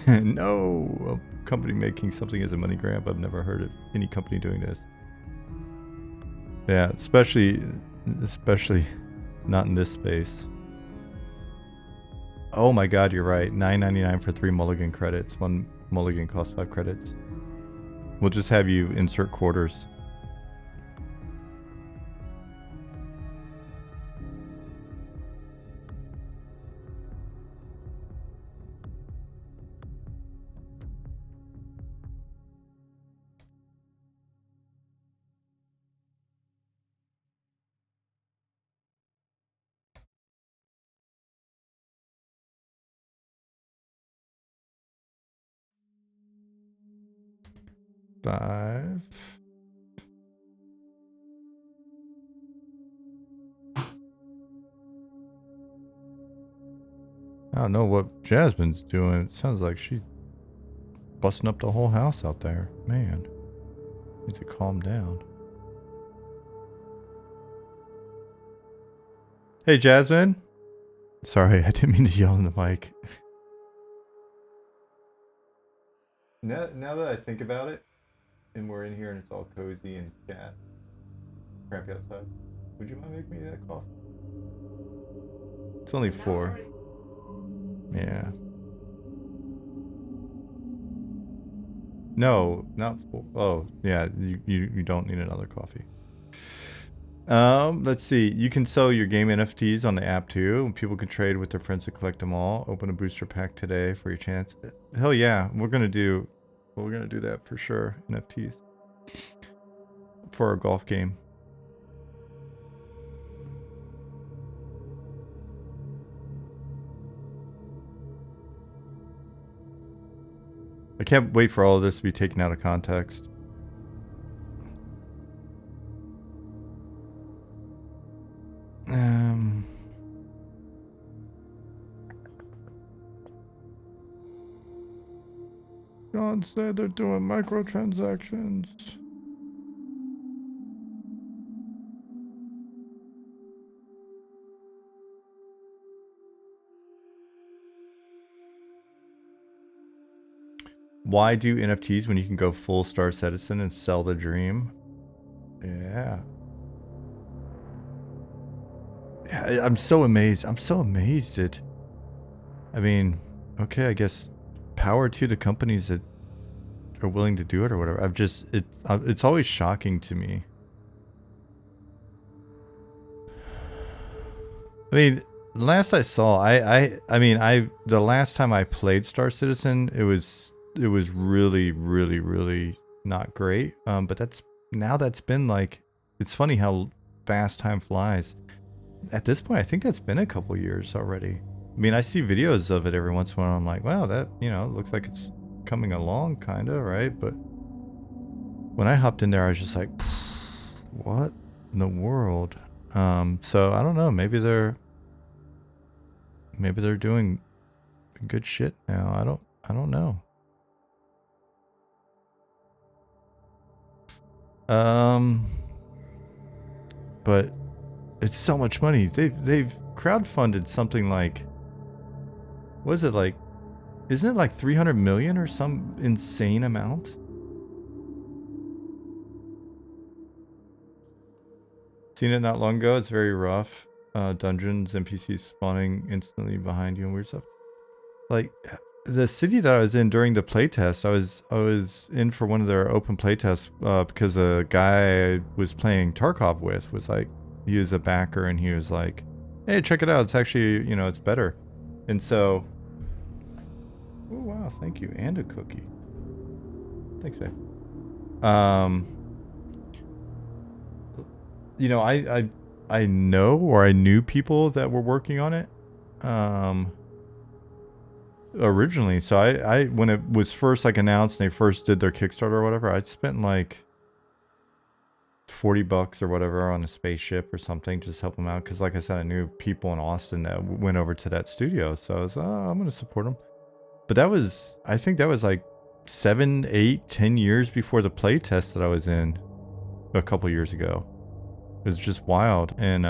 No, a company making something as a money grab. I've never heard of any company doing this. Yeah, especially not in this space. Oh my god, you're right. $9.99 for 3 mulligan credits. 1 mulligan costs 5 credits. We'll just have you insert quarters. Five. I don't know what Jasmine's doing. It sounds like she's busting up the whole house out there. Man, need to calm down. Hey, Jasmine. Sorry, I didn't mean to yell in the mic. Now that I think about it, and we're in here and it's all cozy and chat, crappy outside, would you mind making me that coffee? It's only 4. Yeah. No, not 4. Oh, yeah, you don't need another coffee. Let's see. You can sell your game NFTs on the app too. People can trade with their friends to collect them all. Open a booster pack today for your chance. Hell yeah, we're gonna do that for sure. NFTs for our golf game. I can't wait for all of this to be taken out of context. John said they're doing microtransactions. Why do NFTs when you can go full Star Citizen and sell the dream? Yeah. Yeah, I'm so amazed. I'm so amazed at... I mean, okay, I guess power to the companies that are willing to do it or whatever. It's always shocking to me. I mean, last I saw, the last time I played Star Citizen, it was really, really, really not great. But that's been like, it's funny how fast time flies. At this point, I think that's been a couple years already. I mean, I see videos of it every once in a while. I'm like, wow, that, looks like it's coming along, kind of, right? But when I hopped in there, I was just like, what in the world? So I don't know. Maybe they're doing good shit now. I don't know. But it's so much money. They've crowdfunded something like, what is it like? Isn't it like 300 million or some insane amount? Seen it not long ago. It's very rough. Dungeons, NPCs spawning instantly behind you and weird stuff. Like, the city that I was in during the playtest, I was in for one of their open playtests because a guy I was playing Tarkov with was like, he was a backer and he was like, hey, check it out. It's actually, you know, it's better. And so, oh wow, thank you. And a cookie. Thanks, babe. You know, I know, or I knew people that were working on it. Originally, so I when it was first like announced and they first did their Kickstarter or whatever, I spent like $40 or whatever on a spaceship or something, just help them out, because like I said, I knew people in Austin that went over to that studio, so I was, oh, I'm gonna support them. But that was, I think that was like 7, 8, 10 years before the play test that I was in a couple years ago. It was just wild. And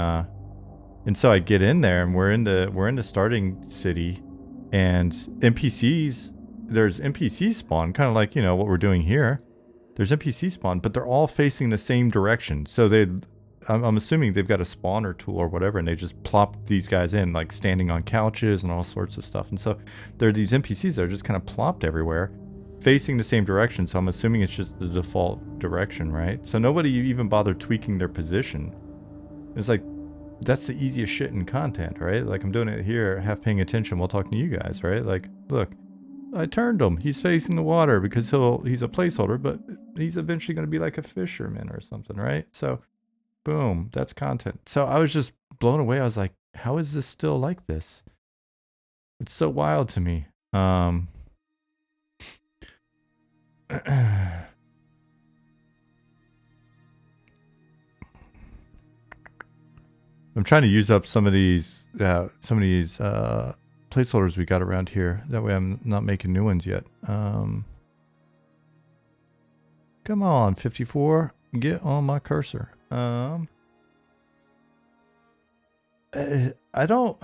so I get in there and we're in the starting city, and NPCs, there's NPC spawn, kind of like, you know, what we're doing here. There's NPC spawn, but they're all facing the same direction. So I'm assuming they've got a spawner tool or whatever, and they just plop these guys in, like standing on couches and all sorts of stuff. And so there are these NPCs that are just kind of plopped everywhere, facing the same direction. So I'm assuming it's just the default direction, right? So nobody even bothered tweaking their position. It's like, that's the easiest shit in content, right? Like, I'm doing it here, half paying attention while talking to you guys, right? Like, look, I turned him. He's facing the water because he's a placeholder, but he's eventually going to be like a fisherman or something, right? So, boom, that's content. So I was just blown away. I was like, how is this still like this? It's so wild to me. I'm trying to use up some of these placeholders we got around here. That way I'm not making new ones yet. Come on, 54. Get on my cursor. I don't...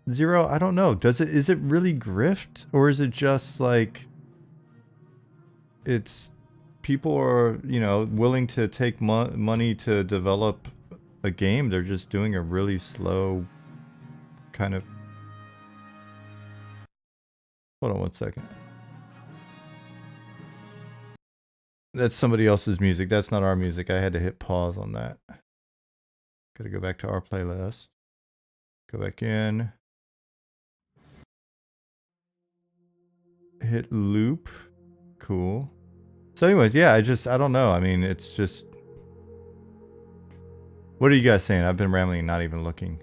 Zero, I don't know. Is it really grift? Or is it just like... It's... People are, you know, willing to take money to develop a game. They're just doing a really slow kind of... Hold on one second. That's somebody else's music. That's not our music. I had to hit pause on that. Gotta go back to our playlist. Go back in. Hit loop. Cool. So anyways, yeah, I don't know. I mean, it's just... What are you guys saying? I've been rambling and not even looking.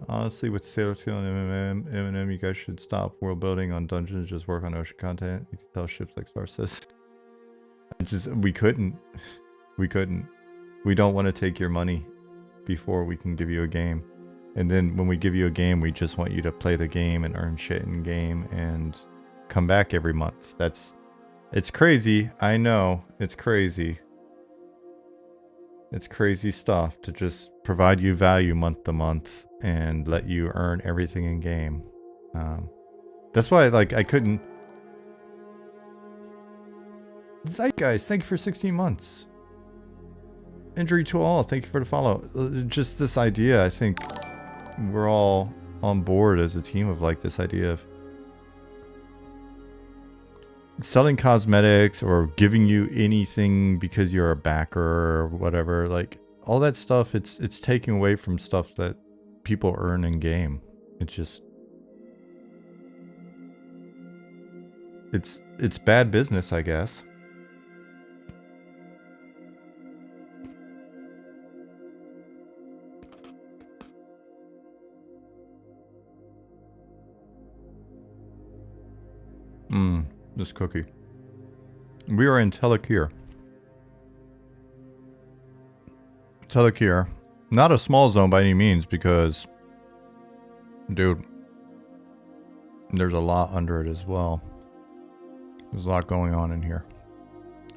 Honestly, with Sailor Skill and M&M, you guys should stop world building on dungeons, just work on ocean content. You can tell ships like Star says. We couldn't. We couldn't. We don't want to take your money before we can give you a game. And then when we give you a game, we just want you to play the game and earn shit in game and come back every month. It's crazy. I know. It's crazy. It's crazy stuff to just provide you value month to month and let you earn everything in game. That's why, like, I couldn't... Zeitgeist, thank you for 16 months. Injury to all, thank you for the follow. Just this idea, I think we're all on board as a team of, like, this idea of selling cosmetics or giving you anything because you're a backer or whatever. Like, all that stuff, it's taking away from stuff that people earn in game. It's just... It's bad business, I guess. This cookie. We are in Tel Ekir. Tel Ekir. Not a small zone by any means, because... Dude. There's a lot under it as well. There's a lot going on in here.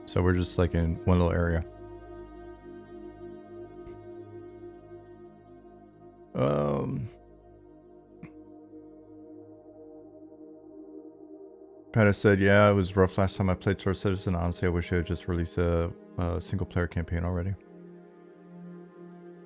So we're just like in one little area. Petta said, yeah, it was rough last time I played Source Citizen. Honestly, I wish they had just released a single player campaign already.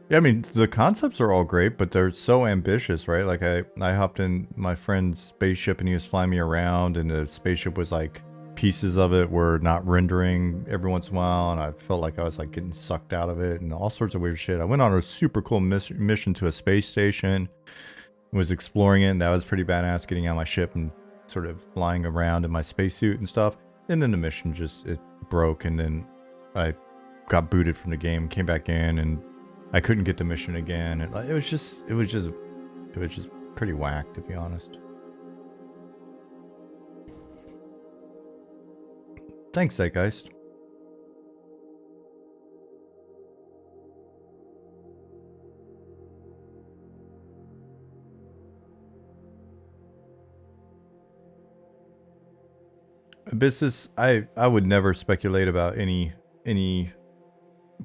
Yeah, I mean, the concepts are all great, but they're so ambitious, right? Like I hopped in my friend's spaceship and he was flying me around, and the spaceship was like pieces of it were not rendering every once in a while, and I felt like I was like getting sucked out of it and all sorts of weird shit. I went on a super cool mission to a space station, was exploring it, and that was pretty badass, getting out of my ship and sort of flying around in my spacesuit and stuff. And then the mission it broke, and then I got booted from the game, came back in, and I couldn't get the mission again. And it was just pretty whack, to be honest. Thanks, Zeitgeist. Business, I would never speculate about any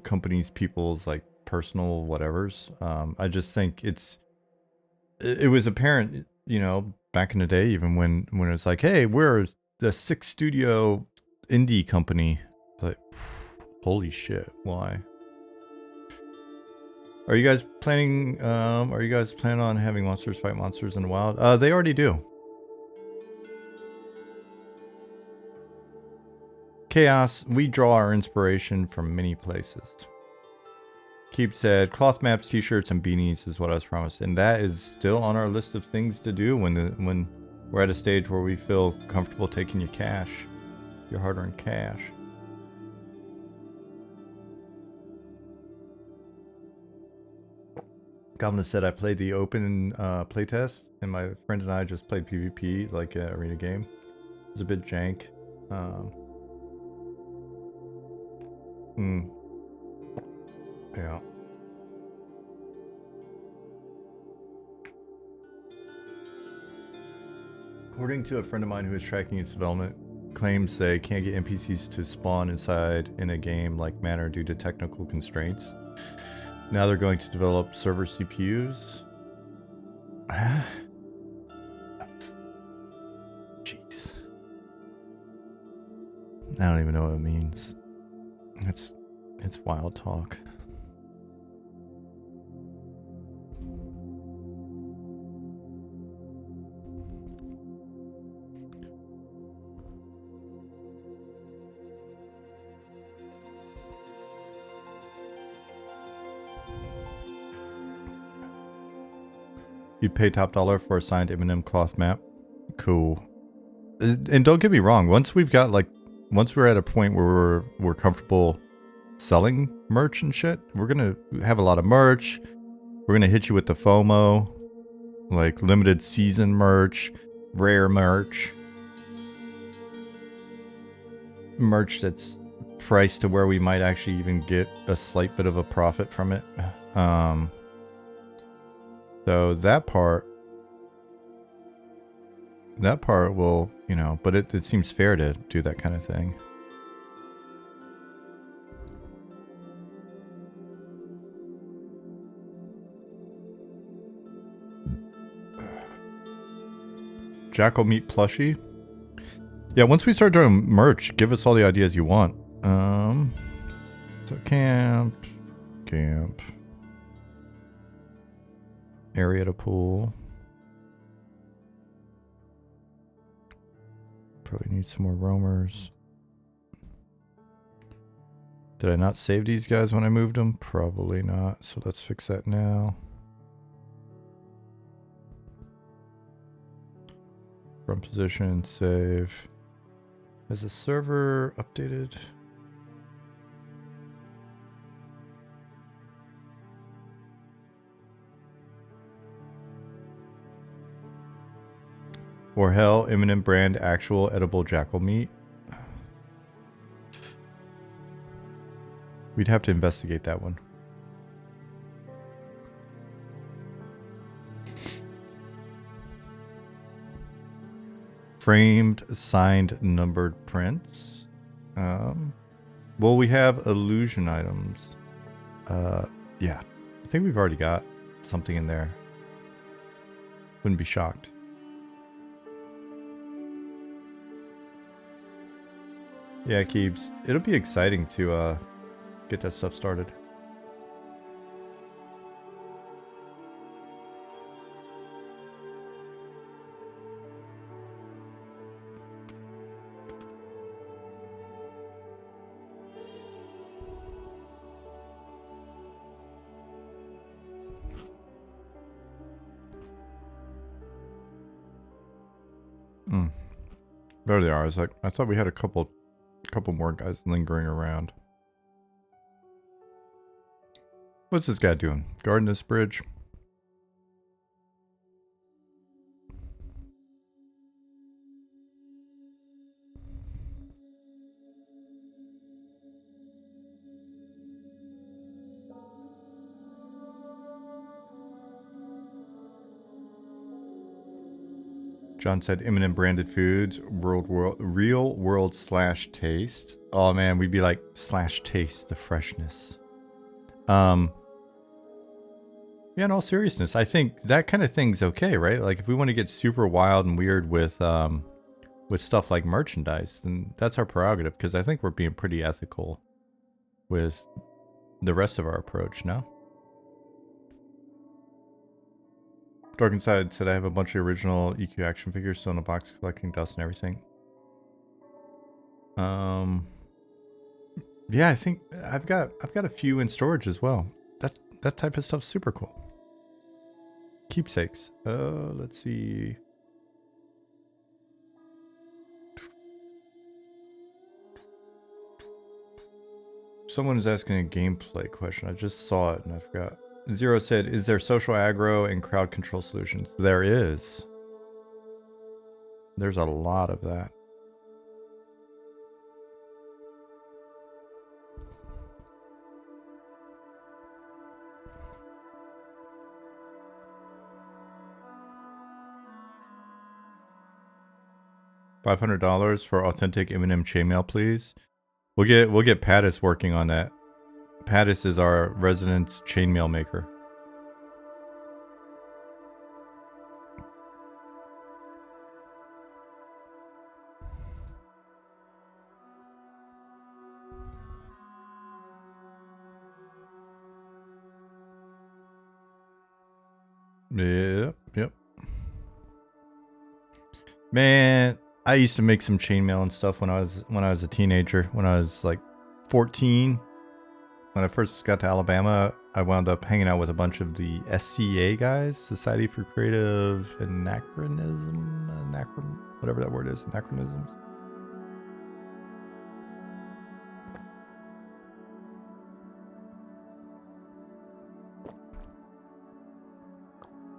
companies, people's like personal whatevers. I just think it was apparent, you know, back in the day, even when it was like, hey, we're the 6-studio indie company. Like, holy shit, why? Are you guys planning on having monsters fight monsters in the wild? They already do. Chaos, we draw our inspiration from many places. Keep said, cloth maps, t-shirts, and beanies is what I was promised. And that is still on our list of things to do when we're at a stage where we feel comfortable taking your cash. Your hard-earned cash. Goblin said I played the open playtest, and my friend and I just played PvP, like an arena game. It was a bit jank. Yeah. According to a friend of mine who is tracking its development, claims they can't get NPCs to spawn inside in a game-like manner due to technical constraints. Now they're going to develop server CPUs. Jeez. I don't even know what it means. It's wild talk. You'd pay top dollar for a signed Eminem cloth map. Cool. And don't get me wrong, once we're at a point where we're comfortable selling merch and shit, we're gonna have a lot of merch. We're gonna hit you with the FOMO, like limited season merch, rare merch that's priced to where we might actually even get a slight bit of a profit from it. So that part will, you know, but it seems fair to do that kind of thing. Jackal meat plushie. Yeah, once we start doing merch, give us all the ideas you want. So camp. Area to pool. Probably need some more roamers. Did I not save these guys when I moved them? Probably not. So let's fix that now. From position, save. Has the server updated? Or hell, imminent brand actual edible jackal meat. We'd have to investigate that one. Framed, signed, numbered prints. Well, we have illusion items. Yeah. I think we've already got something in there. Wouldn't be shocked. Yeah, Keebs. It'll be exciting to get that stuff started. There they are. I thought we had a couple more guys lingering around. What's this guy doing? Guarding this bridge? John said imminent branded foods, real world / taste. Oh man, we'd be like / taste the freshness. Yeah, in all seriousness, I think that kind of thing's okay, right? Like if we want to get super wild and weird with stuff like merchandise, then that's our prerogative, because I think we're being pretty ethical with the rest of our approach, no? Dark Inside said I have a bunch of original EQ action figures still in a box collecting dust and everything. Yeah, I think I've got a few in storage as well. That type of stuff's super cool. Keepsakes. Let's see. Someone is asking a gameplay question. I just saw it and I forgot. Zero said, is there social aggro and crowd control solutions? There is. There's a lot of that. $500 for authentic Eminem chainmail, please. We'll get Pattis working on that. Pattis is our resident chainmail maker. Yep. Man, I used to make some chainmail and stuff when I was a teenager. When I was like 14, when I first got to Alabama, I wound up hanging out with a bunch of the SCA guys, Society for Creative whatever that word is, anachronisms.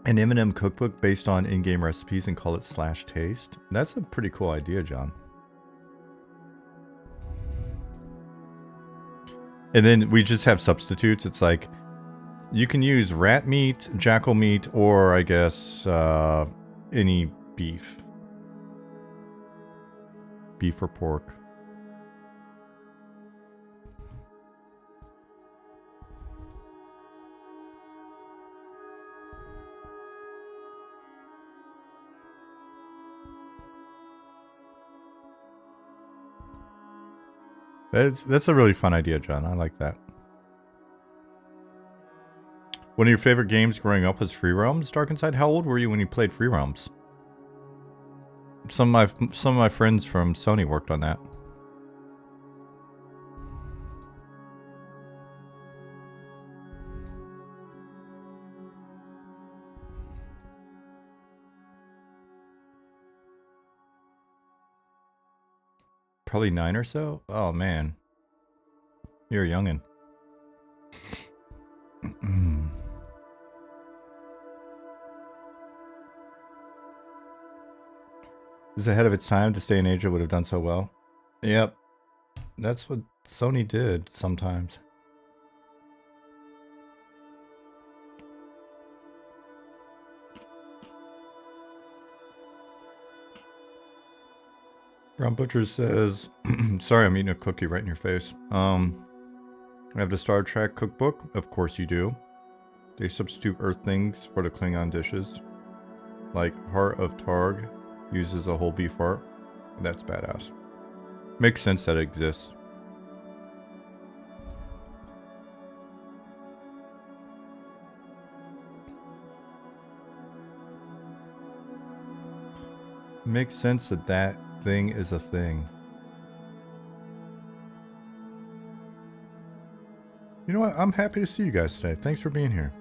An Eminem cookbook based on in-game recipes and call it / taste. That's a pretty cool idea, John. And then we just have substitutes. It's like you can use rat meat, jackal meat, or I guess any beef. Beef or pork. That's a really fun idea, John. I like that. One of your favorite games growing up was Free Roams, Dark Inside. How old were you when you played Free Roams? Some of my friends from Sony worked on that. Probably 9 or so? Oh, man. You're a youngin'. This is ahead of its time. This day and age, it would have done so well. Yep. That's what Sony did sometimes. Brown Butcher says, sorry, I'm eating a cookie right in your face. I have the Star Trek cookbook. Of course you do. They substitute earth things for the Klingon dishes. Like Heart of Targ uses a whole beef heart. That's badass. Makes sense that it exists. Makes sense that that thing is a thing. You know what? I'm happy to see you guys today. Thanks for being here.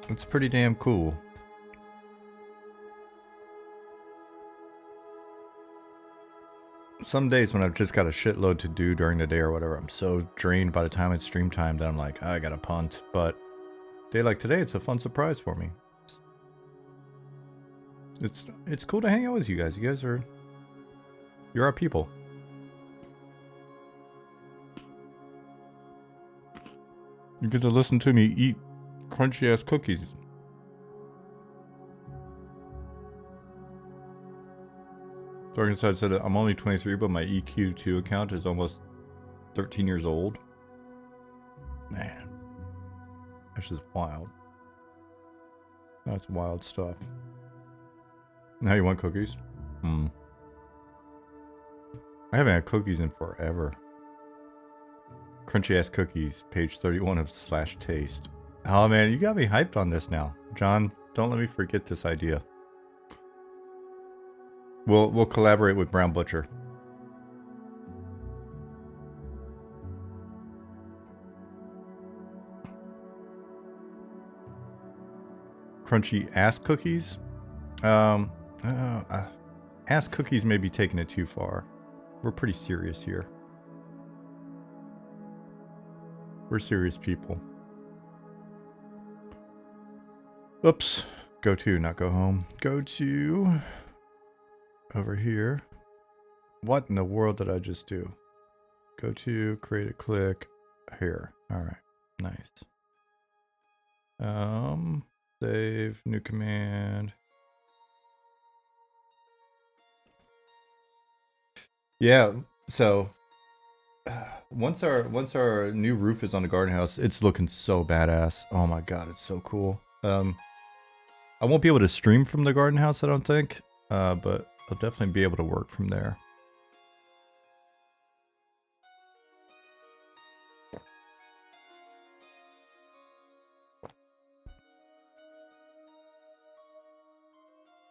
It's pretty damn cool. some days when I've just got a shitload to do during the day or whatever, I'm so drained by the time it's stream time that I'm like, I gotta punt. But day like today, it's a fun surprise for me. It's cool to hang out with you guys. You guys are, you're our people. You get to listen to me eat crunchy ass cookies. Darkenside said I'm only 23, but my EQ2 account is almost 13 years old. Man, that's just wild. That's wild stuff. Now you want cookies? I haven't had cookies in forever. Crunchy ass cookies, page 31 of /taste. Oh man, you got me hyped on this now. John, don't let me forget this idea. We'll collaborate with Brown Butcher. Crunchy ass cookies? Ass cookies may be taking it too far. We're pretty serious here. We're serious people. Oops. Go to, not go home. Go to... over here. What in the world did I just do? Go to, create a click. Here. Alright. Nice. Save, new command. Yeah, so... Once our new roof is on the garden house, it's looking so badass. Oh my god, it's so cool. I won't be able to stream from the garden house, I don't think. But I'll definitely be able to work from there.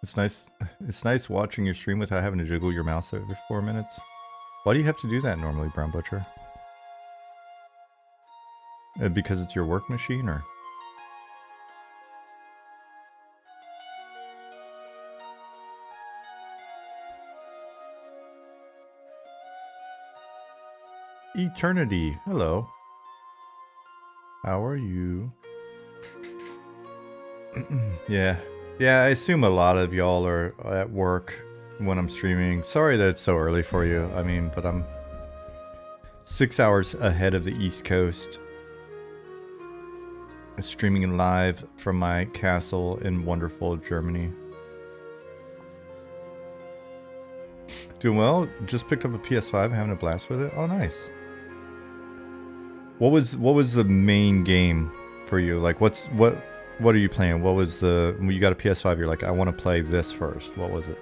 It's nice watching your stream without having to jiggle your mouse every 4 minutes. Why do you have to do that normally, Brown Butcher? Because it's your work machine, or? Eternity, hello. How are you? Yeah, I assume a lot of y'all are at work when I'm streaming. Sorry that it's so early for you. I mean, but I'm 6 hours ahead of the East Coast. Streaming live from my castle in wonderful Germany. Doing well. Just picked up a PS5, having a blast with it. Oh, nice. What was the main game for you? Like, what are you playing? What was the, when you got a PS5, you're like, I want to play this first. What was it?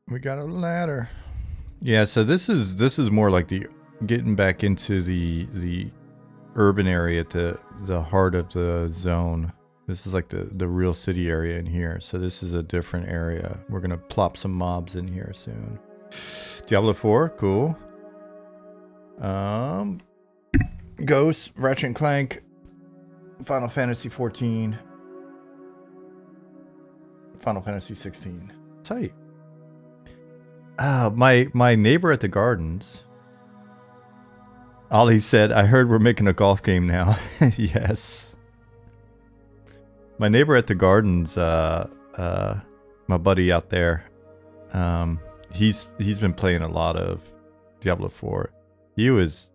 We got a ladder. Yeah, so this is more like the getting back into the urban area at the heart of the zone. This is like the real city area in here. So this is a different area. We're gonna plop some mobs in here soon. Diablo 4, cool. Ghost, Ratchet and Clank, Final Fantasy 14, Final Fantasy 16. Tight. My neighbor at the gardens, Ollie said, I heard we're making a golf game now. Yes. My neighbor at the gardens, my buddy out there, he's been playing a lot of Diablo 4. He was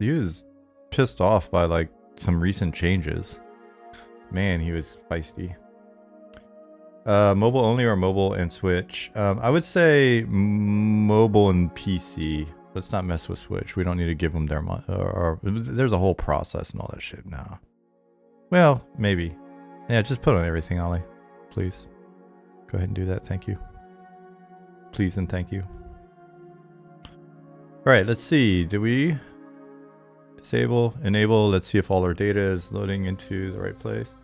pissed off by like some recent changes. Man, he was feisty. Mobile only or mobile and Switch? I would say mobile and PC. Let's not mess with Switch. We don't need to give them their money. Or there's a whole process and all that shit. No. Well, maybe. Yeah, just put on everything, Ollie. Please. Go ahead and do that. Thank you. Please and thank you. All right, let's see. Did we disable, enable? Let's see if all our data is loading into the right place.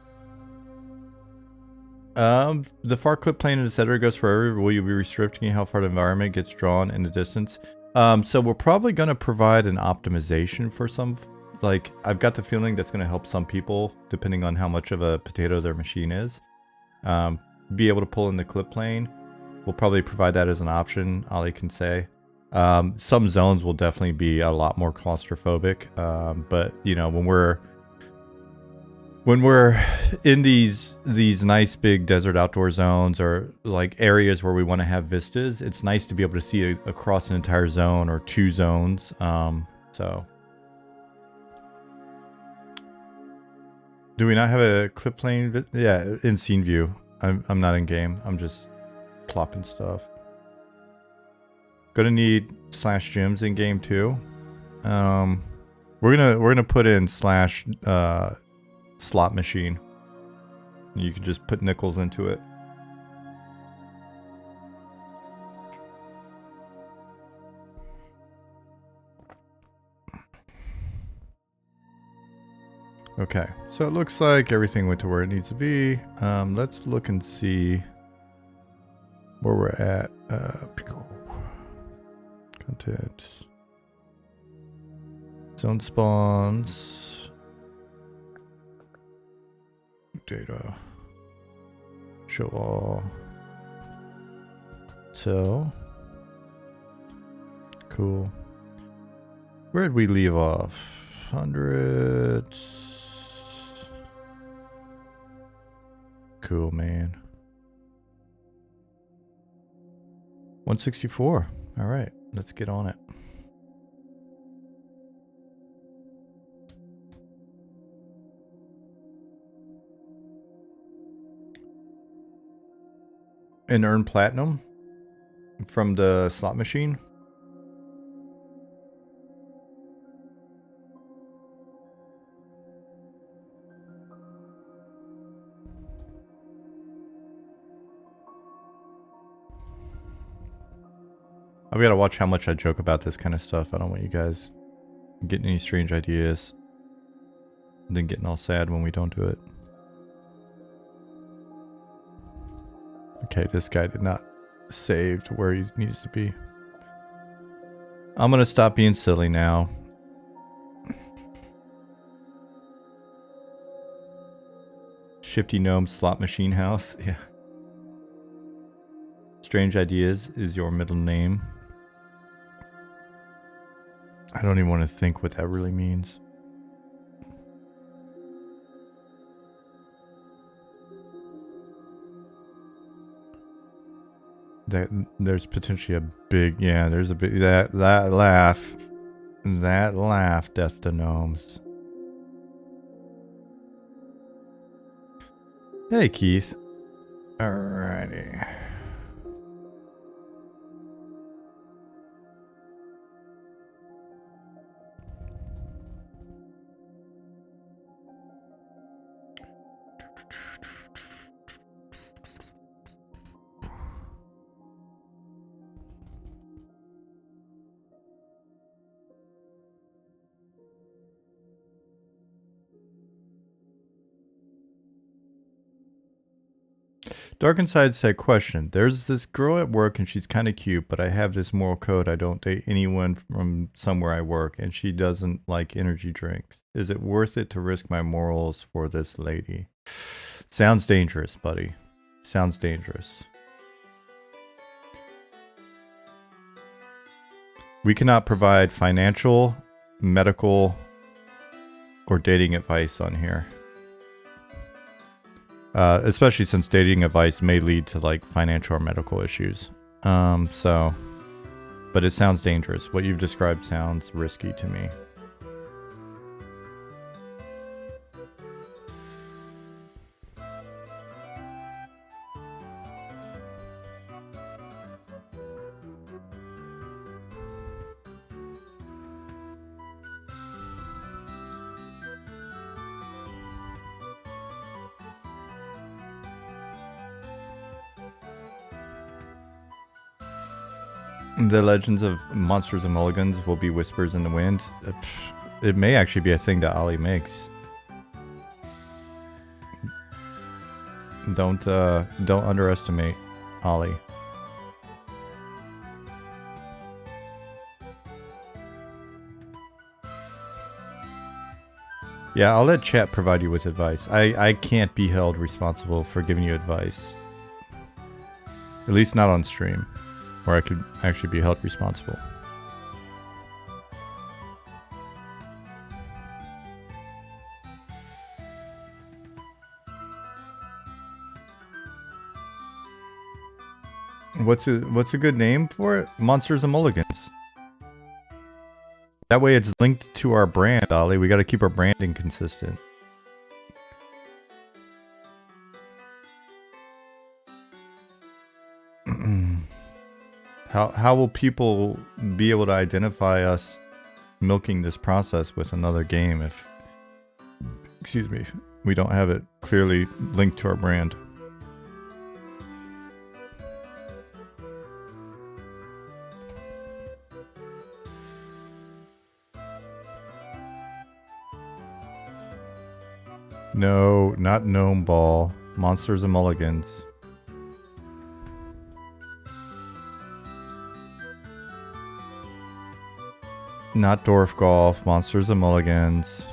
The far clip plane, etc. goes forever. Will you be restricting how far the environment gets drawn in the distance? So we're probably going to provide an optimization for some, like, I've got the feeling that's going to help some people, depending on how much of a potato their machine is. Be able to pull in the clip plane. We'll probably provide that as an option, Ollie can say. Some zones will definitely be a lot more claustrophobic, but you know, when we're in these nice big desert outdoor zones or like areas where we want to have vistas, it's nice to be able to see across an entire zone or two zones. So do we not have a clip plane? Yeah, in scene view. I'm not in game. I'm just plopping stuff. Gonna need /gyms in game too. We're gonna put in slot machine. You can just put nickels into it. Okay, so it looks like everything went to where it needs to be. Let's look and see where we're at. Content. Zone spawns. Data. Show all. So. Cool. Where'd we leave off? 100. Cool, man. 164. All right, let's get on it. And earn platinum from the slot machine. I've got to watch how much I joke about this kind of stuff. I don't want you guys getting any strange ideas and then getting all sad when we don't do it. Okay, this guy did not save to where he needs to be. I'm going to stop being silly now. Shifty Gnome Slot Machine House. Yeah. Strange Ideas is your middle name. I don't even want to think what that really means. There's potentially a big, yeah, there's a big, that laugh, death to gnomes. Hey, Keith. Alrighty. Dark Inside said, question, there's this girl at work and she's kind of cute, but I have this moral code. I don't date anyone from somewhere I work and she doesn't like energy drinks. Is it worth it to risk my morals for this lady? Sounds dangerous, buddy. Sounds dangerous. We cannot provide financial, medical, or dating advice on here. Especially since dating advice may lead to like financial or medical issues. But it sounds dangerous. What you've described sounds risky to me. The legends of monsters and mulligans will be whispers in the wind. It may actually be a thing that Ollie makes. Don't underestimate Ollie. Yeah, I'll let chat provide you with advice. I can't be held responsible for giving you advice. At least not on stream, where I could actually be held responsible. What's a good name for it? Monsters and Mulligans. That way it's linked to our brand, Ollie. We got to keep our branding consistent. How will people be able to identify us milking this process with another game if, excuse me, we don't have it clearly linked to our brand? No, not Gnome Ball. Monsters and Mulligans. Not Dwarf Golf. Monsters and Mulligans.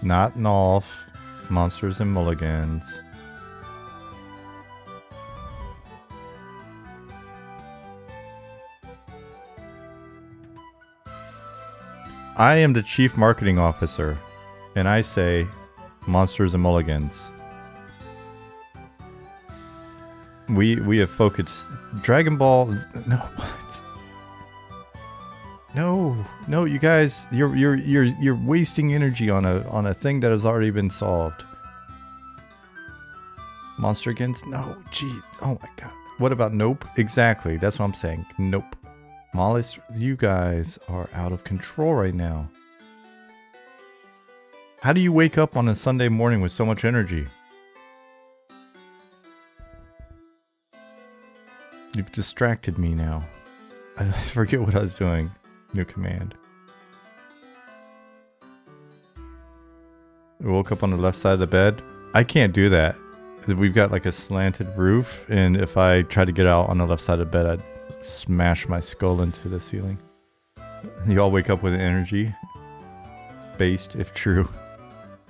Not Nolf. Monsters and Mulligans. I am the Chief Marketing Officer, and I say Monsters and Mulligans. We have focused Dragon Ball. No, what? No, you guys, you're wasting energy on a thing that has already been solved. Monstergans? No, jeez. Oh my god. What about Nope? Exactly. That's what I'm saying. Nope. Mollis, you guys are out of control right now. How do you wake up on a Sunday morning with so much energy? You've distracted me now. I forget what I was doing. New command. I woke up on the left side of the bed. I can't do that. We've got like a slanted roof, and if I try to get out on the left side of the bed, I'd smash my skull into the ceiling. You all wake up with energy. Based, if true.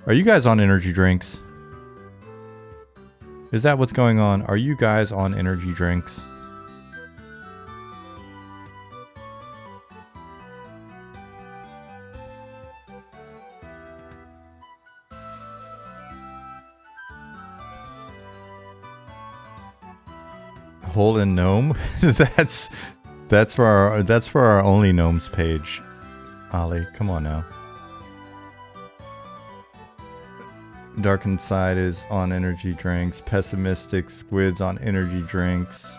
Are you guys on energy drinks? Is that what's going on? Are you guys on energy drinks? Hole in Gnome? that's for our Only Gnomes page. Ollie, come on now. Darkened Side is on energy drinks. Pessimistic Squid's on energy drinks.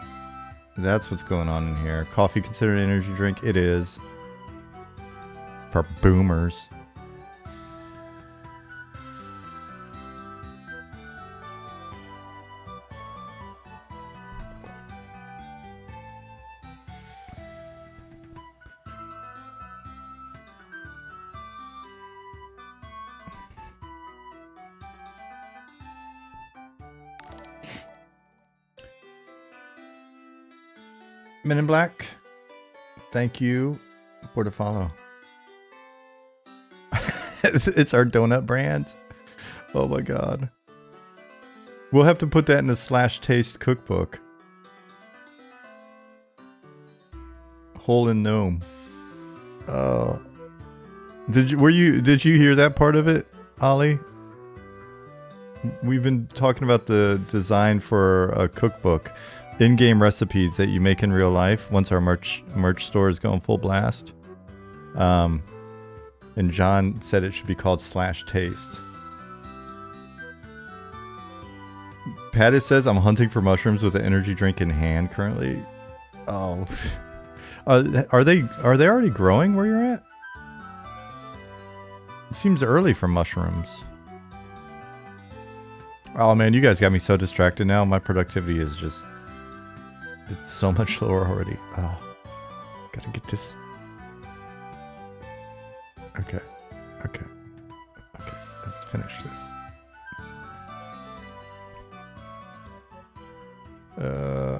That's what's going on in here. Coffee considered an energy drink? It is. For boomers. Men in Black, thank you for the follow. It's our donut brand. Oh my god. We'll have to put that in the /taste cookbook. Hole in Gnome. Oh. Did you hear that part of it, Ollie? We've been talking about the design for a cookbook. In-game recipes that you make in real life once our merch store is going full blast. And John said it should be called /taste. Patty says I'm hunting for mushrooms with an energy drink in hand currently. Oh. Are they already growing where you're at? seems early for mushrooms. Oh man, you guys got me so distracted now. My productivity is just... It's so much lower already. Oh, gotta get this... Okay. Okay. Okay. Let's finish this.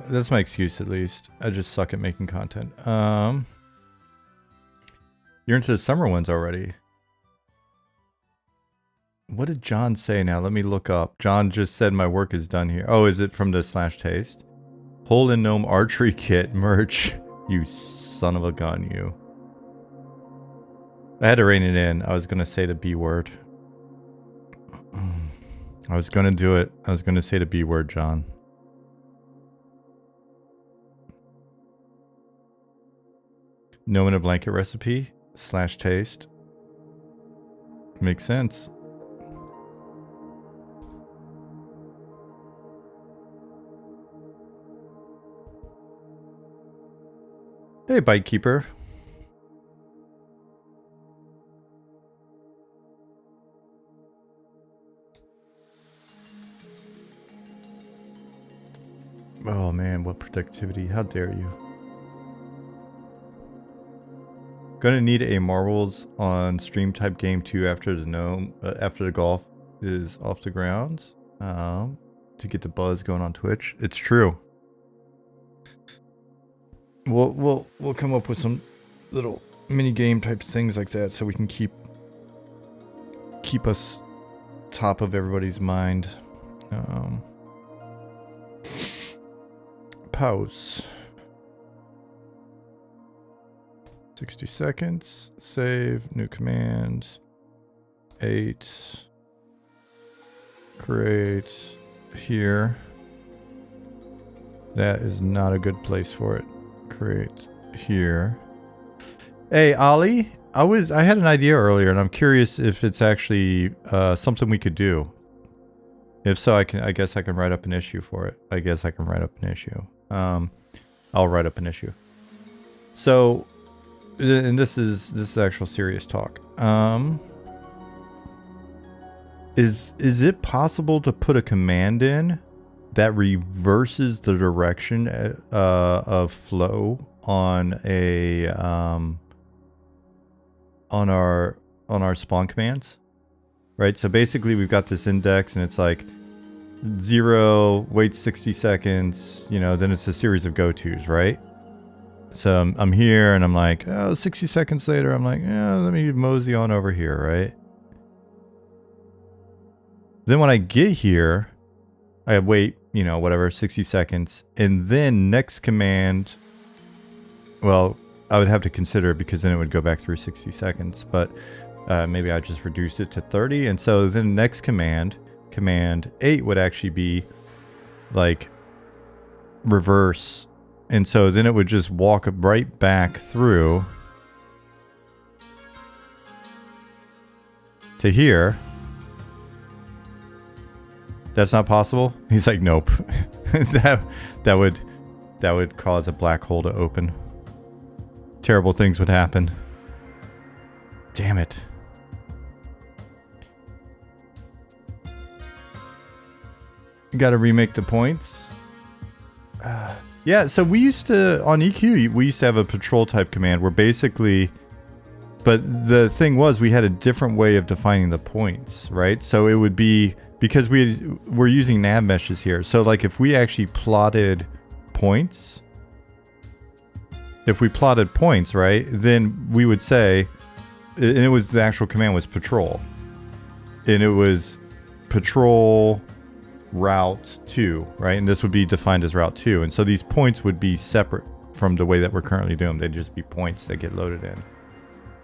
That's my excuse at least. I just suck at making content. You're into the summer ones already. What did John say now? Let me look up. John just said my work is done here. Oh, is it from the /taste? Hole in Gnome archery kit merch. You son of a gun, you. I had to rein it in. I was going to say the B word. I was going to do it. I was going to say the B word, John. Gnome in a blanket recipe /taste. Makes sense. Hey, Bite Keeper. Oh man, what productivity. How dare you. Gonna need a marbles on stream type game too after the gnome, after the golf is off the grounds, to get the buzz going on Twitch. It's true. We'll come up with some little mini game type things like that so we can keep us top of everybody's mind. Pause. 60 seconds. Save. New commands. 8. Create. Here. That is not a good place for it. Create here. Hey, Ollie. I had an idea earlier, and I'm curious if it's actually something we could do. If so, I guess I can write up an issue for it. I guess I can write up an issue. I'll write up an issue. So, and this is actual serious talk. Is it possible to put a command in that reverses the direction of flow on a on our spawn commands? Right? So basically we've got this index and it's like 0, wait 60 seconds, you know, then it's a series of go-tos, right? So I'm here and I'm like, oh, 60 seconds later, I'm like, yeah, let me mosey on over here, right? Then when I get here, I wait, you know, whatever, 60 seconds. And then next command, well, I would have to consider it because then it would go back through 60 seconds. But maybe I just reduced it to 30. And so then next command 8 would actually be like reverse. And so then it would just walk right back through to here. That's not possible? He's like, nope. that would cause a black hole to open. Terrible things would happen. Damn it. Gotta remake the points. Yeah, so we used to, on EQ, we used to have a patrol type command where basically, but the thing was we had a different way of defining the points, right? So it would be, because we're using nav meshes here. So like if we actually plotted points, right, then we would say, and it was the actual command was patrol. And it was patrol route 2, right? And this would be defined as route 2. And so these points would be separate from the way that we're currently doing. They'd just be points that get loaded in.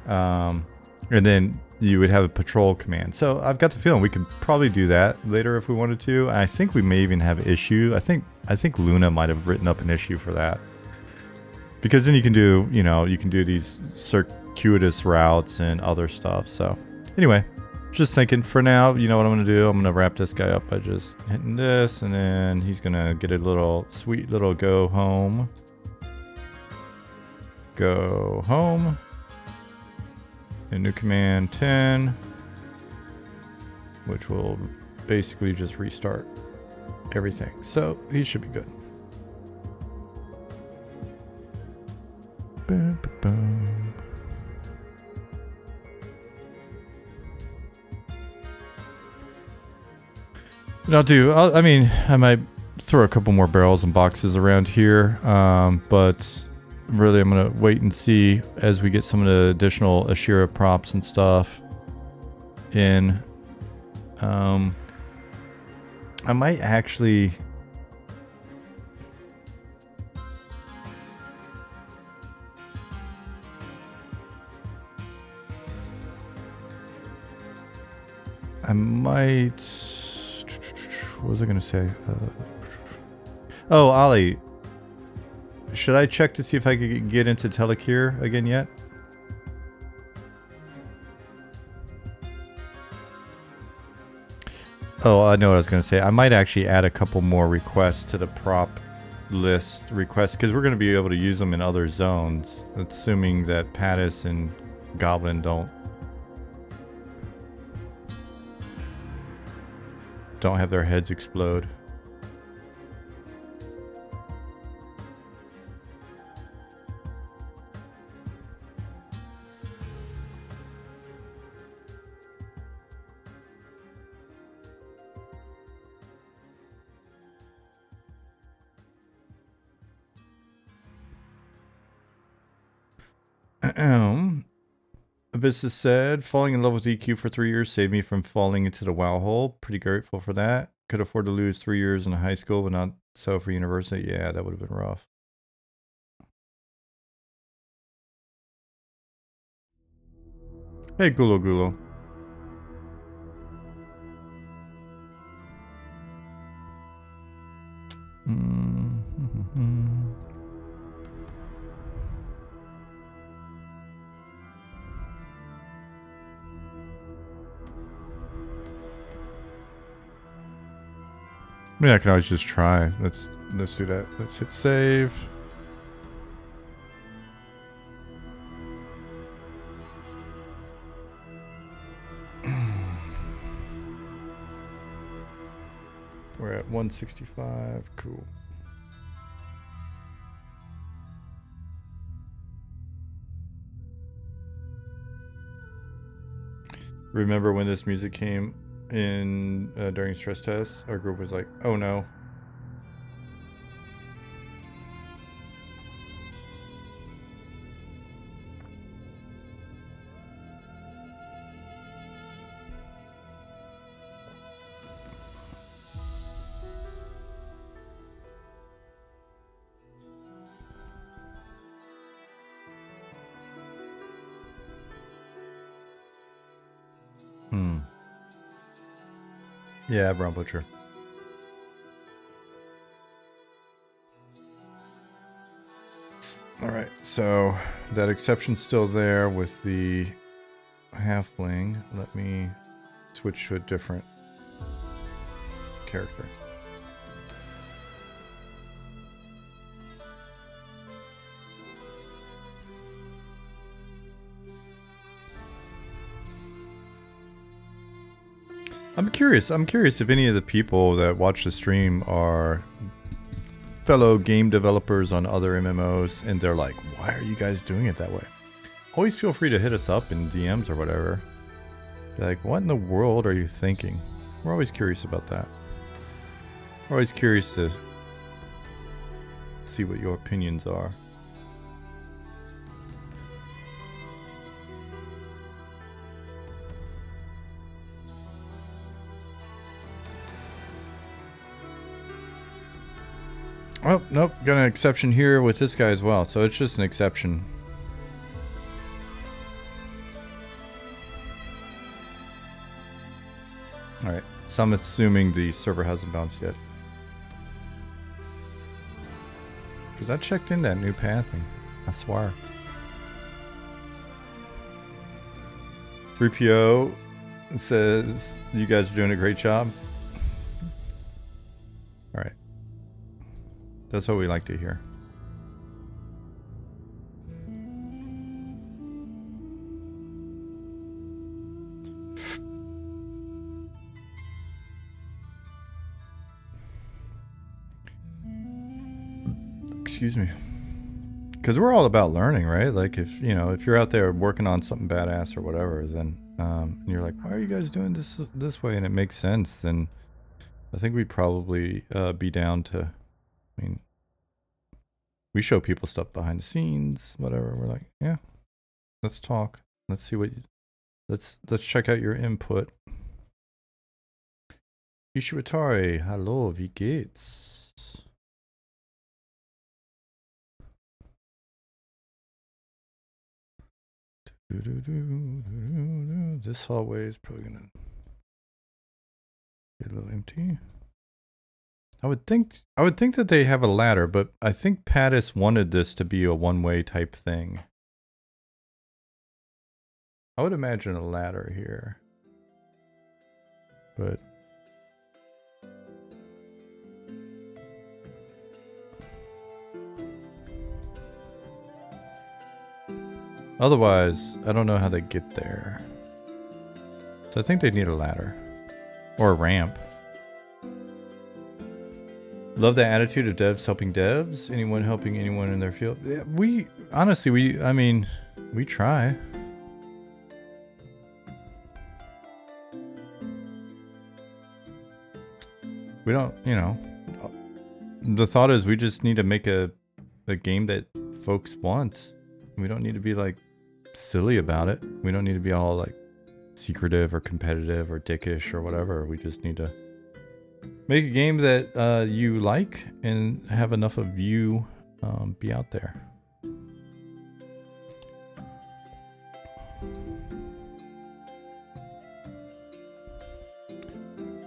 And then you would have a patrol command. So I've got the feeling we could probably do that later if we wanted to. I think we may even have an issue. I think Luna might have written up an issue for that. Because then you can do, you know, you can do these circuitous routes and other stuff. So anyway, just thinking for now, you know what I'm going to do? I'm going to wrap this guy up by just hitting this, and then he's going to get a little sweet little go home. Go home. And new command 10. which will basically just restart everything. So he should be good. Boom, boom, boom. I mean, I might throw a couple more barrels and boxes around here, but really I'm going to wait and see as we get some of the additional Ashira props and stuff in. I might actually... What was I going to say? Oh, Ollie. Should I check to see if I could get into Tel Ekir again yet? Oh, I know what I was going to say. I might actually add a couple more requests to the prop list requests, because we're going to be able to use them in other zones, assuming that Pattis and Goblin don't have their heads explode. Abyssus said, falling in love with EQ for 3 years saved me from falling into the WoW hole. Pretty grateful for that. Could afford to lose 3 years in high school, but not so for university. Yeah, that would have been rough. Hey, Gulo Gulo. I mean, I can always just try. Let's do that. Let's hit save. We're at 165. Cool. Remember when this music came in during stress tests? Our group was like, oh no. Yeah, Brown Butcher. Alright, so that exception's still there with the halfling. Let me switch to a different character. I'm curious if any of the people that watch the stream are fellow game developers on other MMOs, and they're like, why are you guys doing it that way? Always feel free to hit us up in DMs or whatever. Be like, what in the world are you thinking? We're always curious about that. We're always curious to see what your opinions are. Oh, nope. Got an exception here with this guy as well. So it's just an exception. Alright. So I'm assuming the server hasn't bounced yet. Because I checked in that new pathing. I swear. 3PO says, you guys are doing a great job. Alright. That's what we like to hear. Excuse me. Because we're all about learning, right? Like if you're out there working on something badass or whatever, then and you're like, why are you guys doing this way? And it makes sense. Then I think we'd probably be down to. I mean, we show people stuff behind the scenes, whatever. We're like, yeah, let's talk. Let's see what. Let's check out your input. Ishiwatari, hallo, wie geht's? This hallway is probably gonna get a little empty. I would think that they have a ladder, but I think Pattis wanted this to be a one-way type thing. I would imagine a ladder here, but otherwise, I don't know how they get there. So I think they need a ladder. Or a ramp. Love the attitude of devs helping devs. Anyone helping anyone in their field. Yeah, we try. We don't, the thought is we just need to make a game that folks want. We don't need to be like silly about it. We don't need to be all like secretive or competitive or dickish or whatever. We just need to make a game that you like and have enough of you be out there.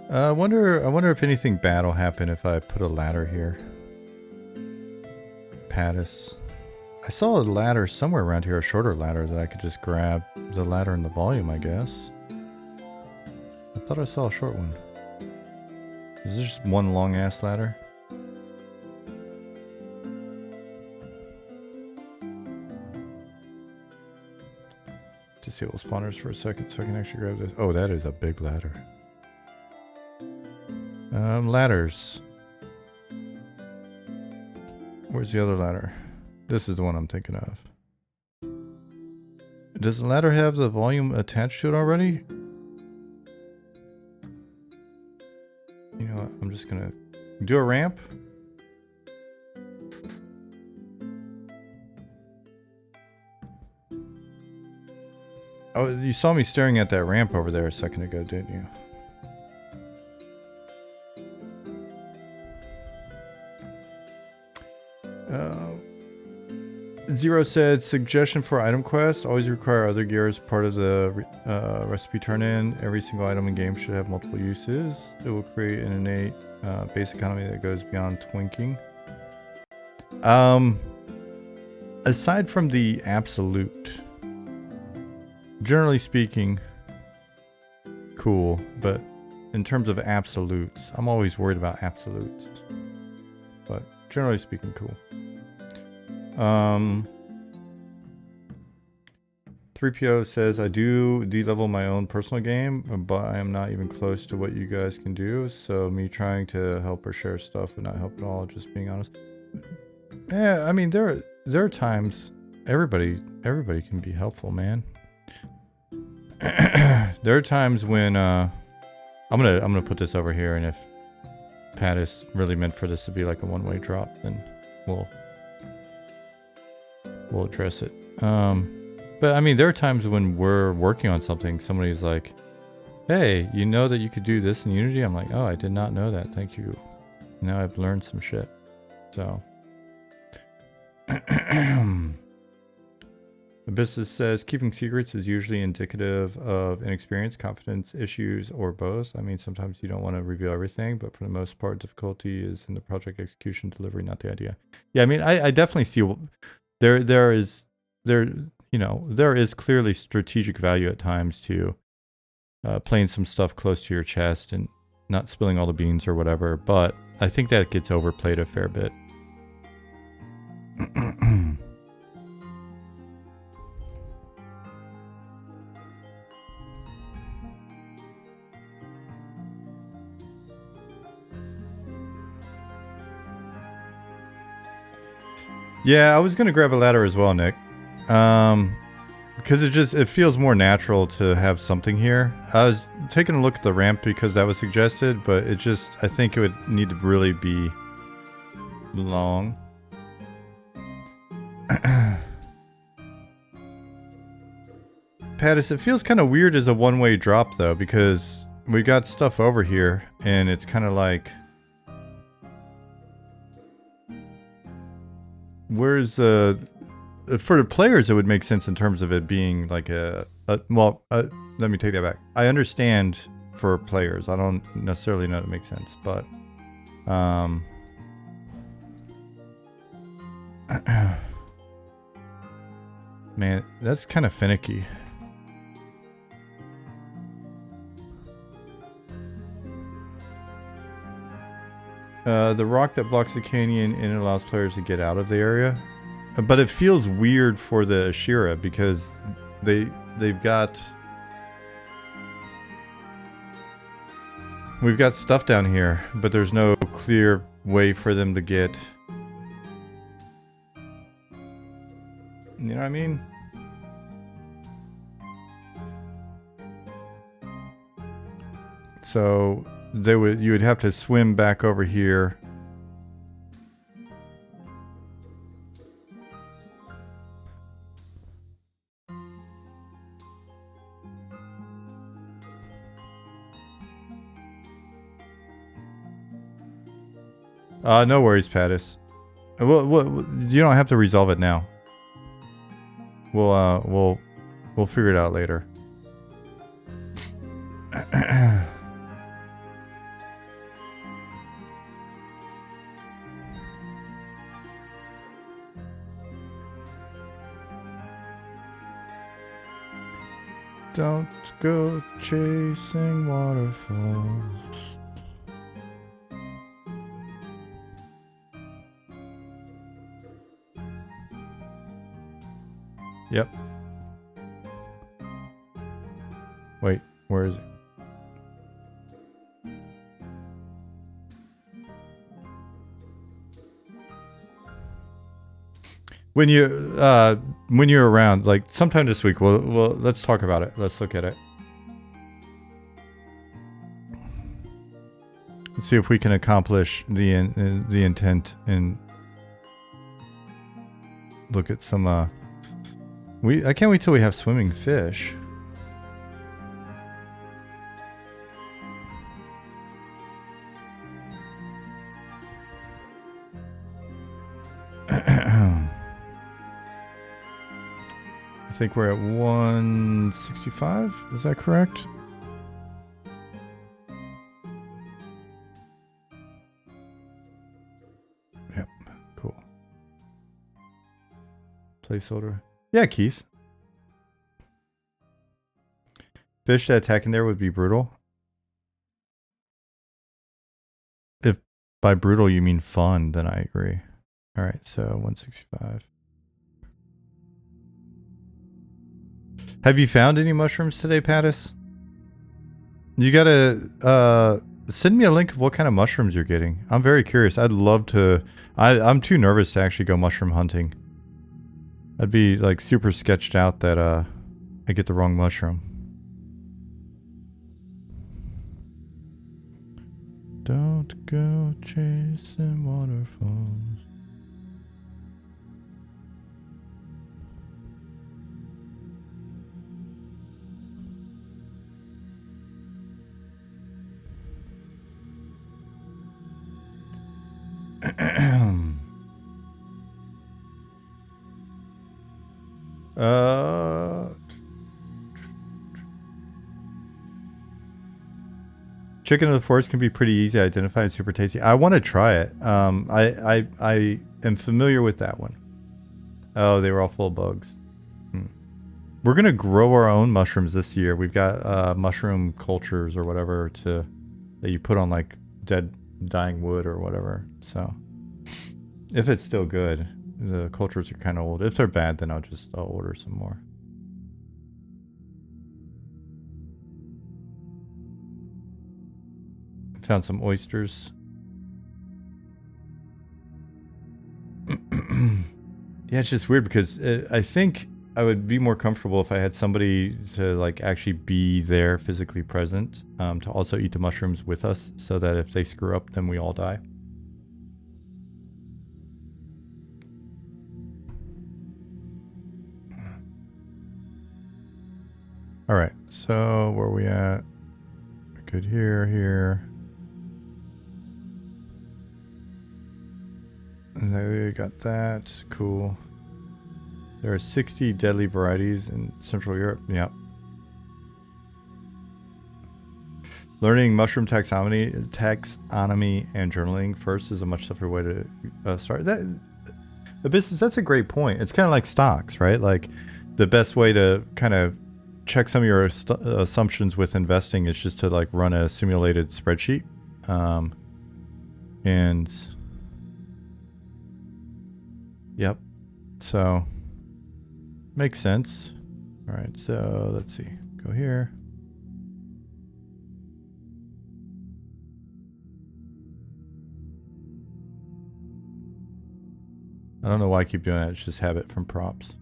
I wonder if anything bad will happen if I put a ladder here. Pattis. I saw a ladder somewhere around here, a shorter ladder that I could just grab the ladder and the volume, I guess. I thought I saw a short one. Is there just one long ass ladder? Disable spawners for a second so I can actually grab this. Oh, that is a big ladder. Ladders. Where's the other ladder? This is the one I'm thinking of. Does the ladder have the volume attached to it already? You know what? I'm just gonna do a ramp. Oh, you saw me staring at that ramp over there a second ago, didn't you? Zero said, suggestion for item quests. Always require other gear as part of the recipe turn-in. Every single item in game should have multiple uses. It will create an innate base economy that goes beyond twinking. Aside from the absolute, generally speaking, cool. But in terms of absolutes, I'm always worried about absolutes. But generally speaking, cool. 3PO says, I do de-level my own personal game, but I am not even close to what you guys can do. So me trying to help or share stuff would not help at all, just being honest. Yeah, I mean, there are times everybody can be helpful, man. There are times when I'm gonna put this over here, and if Pattis really meant for this to be like a one-way drop, then we'll address it. But I mean, there are times when we're working on something, somebody's like, hey, you know that you could do this in Unity? I'm like, oh, I did not know that. Thank you. Now I've learned some shit. So. Abyssus says, keeping secrets is usually indicative of inexperience, confidence issues, or both. I mean, sometimes you don't want to reveal everything, but for the most part, difficulty is in the project execution, delivery, not the idea. Yeah, I mean, I definitely see there is clearly strategic value at times to playing some stuff close to your chest and not spilling all the beans or whatever, but I think that gets overplayed a fair bit. Yeah, I was gonna grab a ladder as well, Nick. Because it feels more natural to have something here. I was taking a look at the ramp because that was suggested, but I think it would need to really be long. Pattis, it feels kind of weird as a one-way drop though, because we got stuff over here and it's kind of like, where's for the players it would make sense in terms of it being like let me take that back. I understand for players. I don't necessarily know it makes sense, but man, that's kind of finicky. The rock that blocks the canyon and it allows players to get out of the area. But it feels weird for the Ashira because we've got stuff down here, but there's no clear way for them to get. You know what I mean? So you would have to swim back over here. No worries, Pattis. You don't have to resolve it now. We'll figure it out later. Don't go chasing waterfalls. Yep. Wait, where is it? When you're around, like sometime this week, well, let's talk about it. Let's look at it. Let's see if we can accomplish the intent and look at some. I can't wait till we have swimming fish. I think we're at 165. Is that correct? Yep. Cool. Placeholder. Yeah, Keith. Fish that attack in there would be brutal. If by brutal you mean fun, then I agree. All right, so 165. Have you found any mushrooms today, Pattis? You gotta send me a link of what kind of mushrooms you're getting. I'm very curious. I'd love to. I'm too nervous to actually go mushroom hunting. I'd be like super sketched out that I get the wrong mushroom. Don't go chasing waterfalls. Chicken of the forest can be pretty easy to identify and super tasty. I want to try it. I am familiar with that one. Oh, they were all full of bugs. We're gonna grow our own mushrooms this year. We've got mushroom cultures or whatever that you put on like dying wood or whatever. So if it's still good, the cultures are kind of old. If they're bad, then I'll order some more. Found some oysters. Yeah, it's just weird because I think I would be more comfortable if I had somebody to like actually be there physically present, to also eat the mushrooms with us, so that if they screw up, then we all die. All right, so where are we at? Good here. We got that. Cool. There are 60 deadly varieties in Central Europe. Yeah. Learning mushroom taxonomy and journaling first is a much tougher way to start. The business, that's a great point. It's kind of like stocks, right? Like the best way to kind of check some of your assumptions with investing is just to like run a simulated spreadsheet. And yep. So makes sense. All right. So let's see. Go here. I don't know why I keep doing that. It's just habit from props.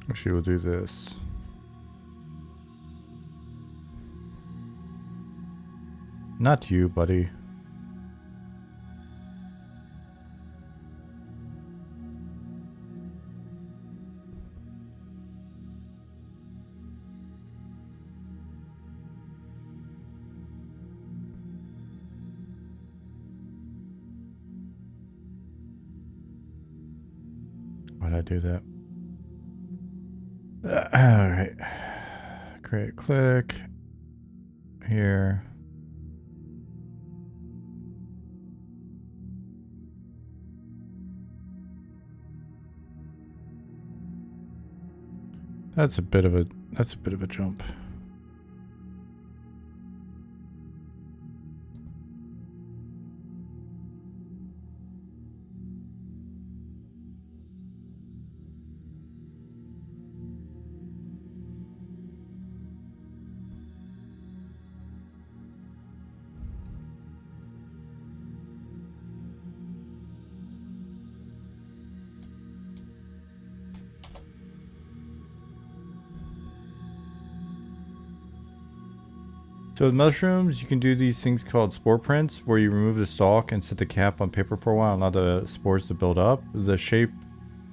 Actually, we'll do this. Not you, buddy. Why'd I do that? All right. Create click here. That's a bit of a jump. So with mushrooms, you can do these things called spore prints, where you remove the stalk and set the cap on paper for a while and allow the spores to build up. The shape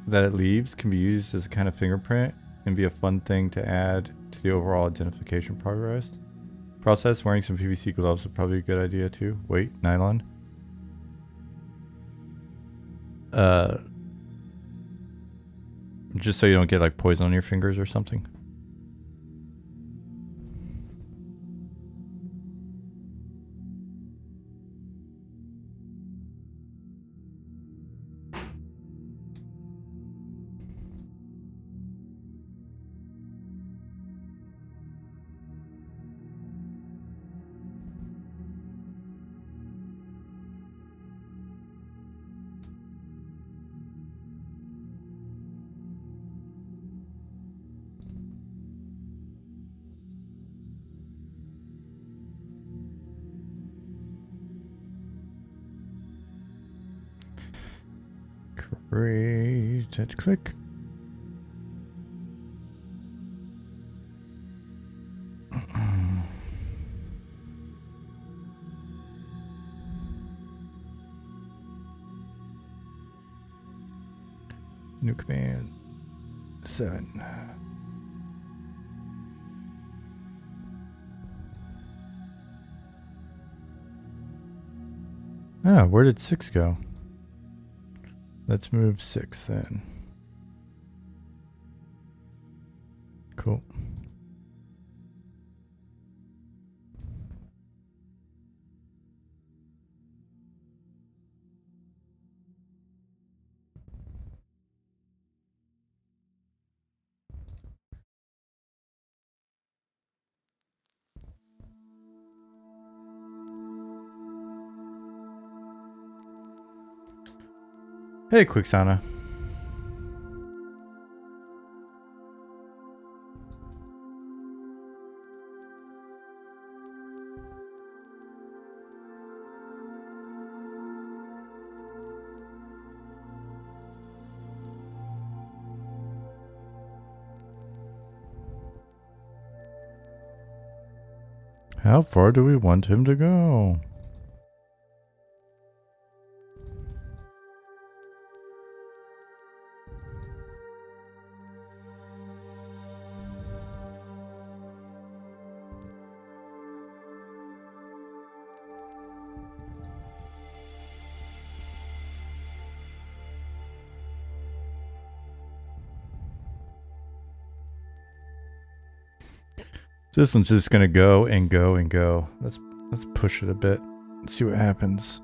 that it leaves can be used as a kind of fingerprint and be a fun thing to add to the overall identification process. Wearing some PVC gloves would probably be a good idea too. Wait, nylon. Just so you don't get like poison on your fingers or something. Great. Hit click. New command 7. Ah, where did 6 go? Let's move 6 then. Cool. Hey, Quixana. How far do we want him to go? This one's just gonna go and go and go. Let's push it a bit and see what happens.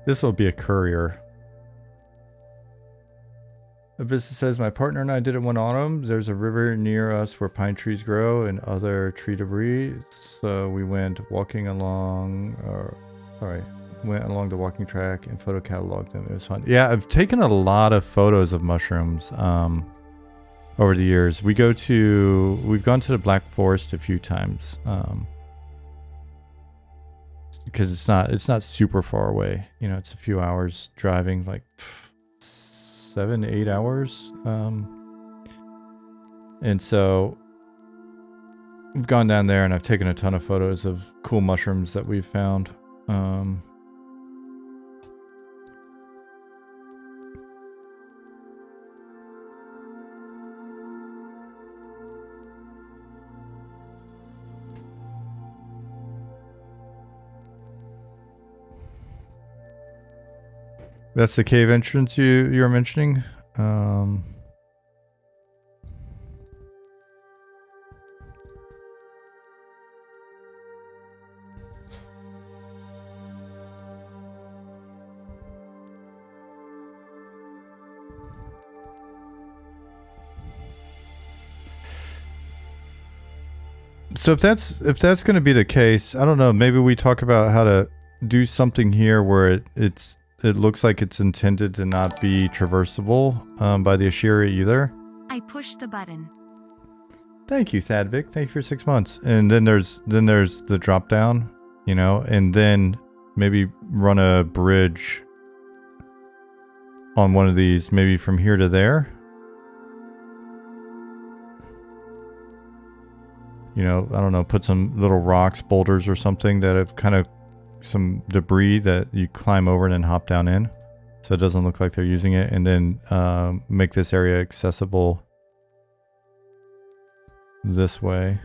This will be a courier. A business says, my partner and I did it one autumn. There's a river near us where pine trees grow and other tree debris. So we went walking along, went along the walking track and photo cataloged them. It was fun. Yeah, I've taken a lot of photos of mushrooms over the years. We've gone to the Black Forest a few times. Because it's not super far away. You know, it's a few hours driving, like 7 to 8 hours. And so we've gone down there and I've taken a ton of photos of cool mushrooms that we've found. That's the cave entrance you were mentioning. So if that's going to be the case, I don't know. Maybe we talk about how to do something here where it looks like it's intended to not be traversable by the Ashiri either. I pushed the button. Thank you, Thadvic. Thank you for 6 months. And then there's the drop down, you know, and then maybe run a bridge on one of these, maybe from here to there. You know, I don't know, put some little rocks, boulders or something that have kind of some debris that you climb over and then hop down in. So it doesn't look like they're using it. And then make this area accessible this way.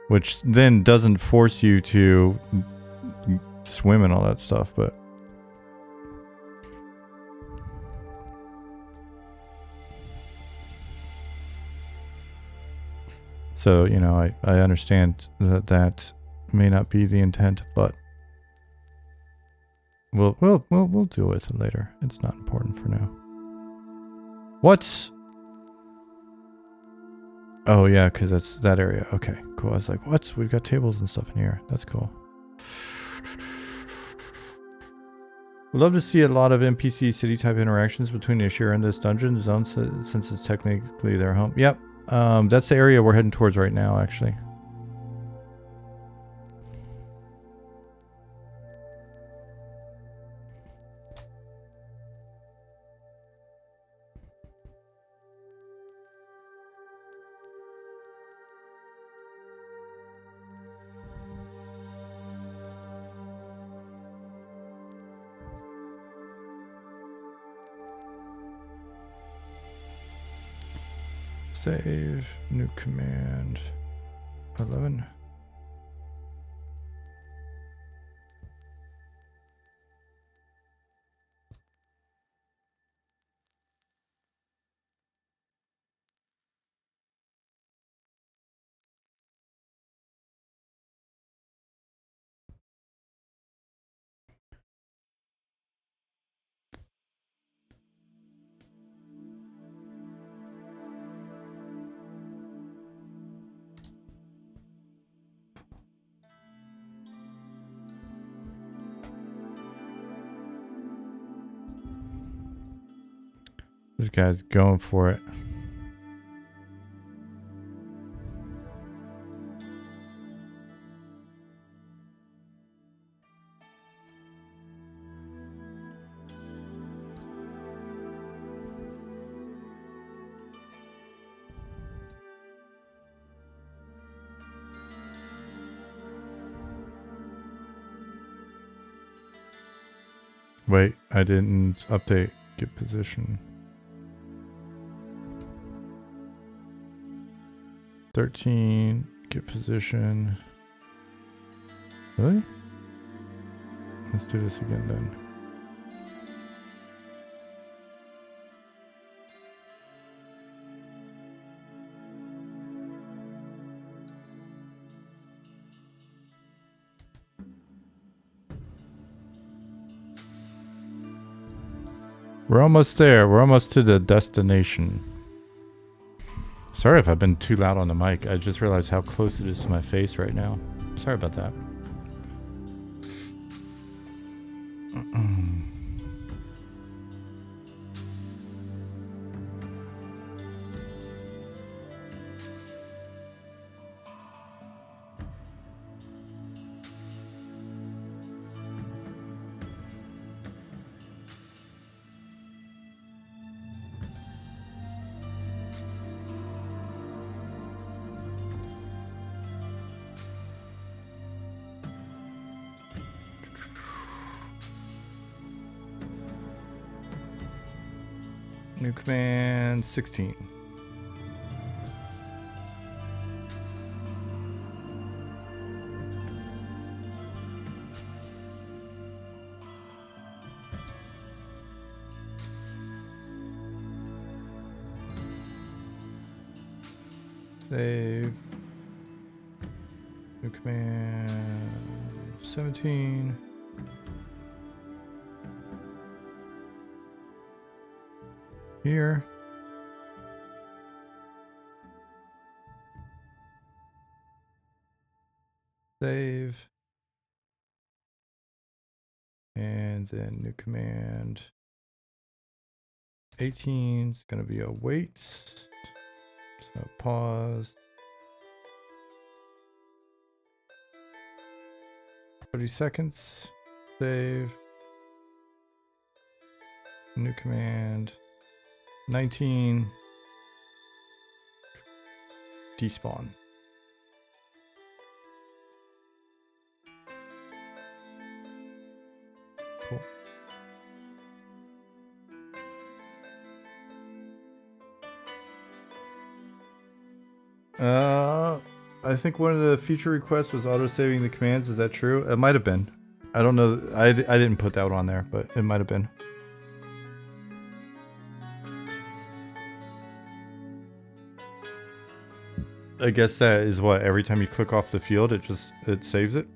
Which then doesn't force you to swim and all that stuff, but... So, you know, I understand that may not be the intent, but we'll deal with it later. It's not important for now. What? Oh yeah, because that's that area. Okay, cool. I was like, what? We've got tables and stuff in here. That's cool. We'd love to see a lot of NPC city type interactions between the Ashira and this dungeon zone, since it's technically their home. Yep. That's the area we're heading towards right now, actually. Save, new command, 11. This guy's going for it. Wait, I didn't update get position. 13, get position. Really? Let's do this again then. We're almost there. We're almost to the destination. Sorry if I've been too loud on the mic. I just realized how close it is to my face right now. Sorry about that. New command 16. Save. New command 17. Here. Save. And then new command 18 is going to be a wait. So pause. 30 seconds. Save. New command 19. Despawn. Cool. I think one of the feature requests was auto-saving the commands. Is that true? It might have been. I don't know. I didn't put that on there, but it might have been. I guess that is what, every time you click off the field, it saves it.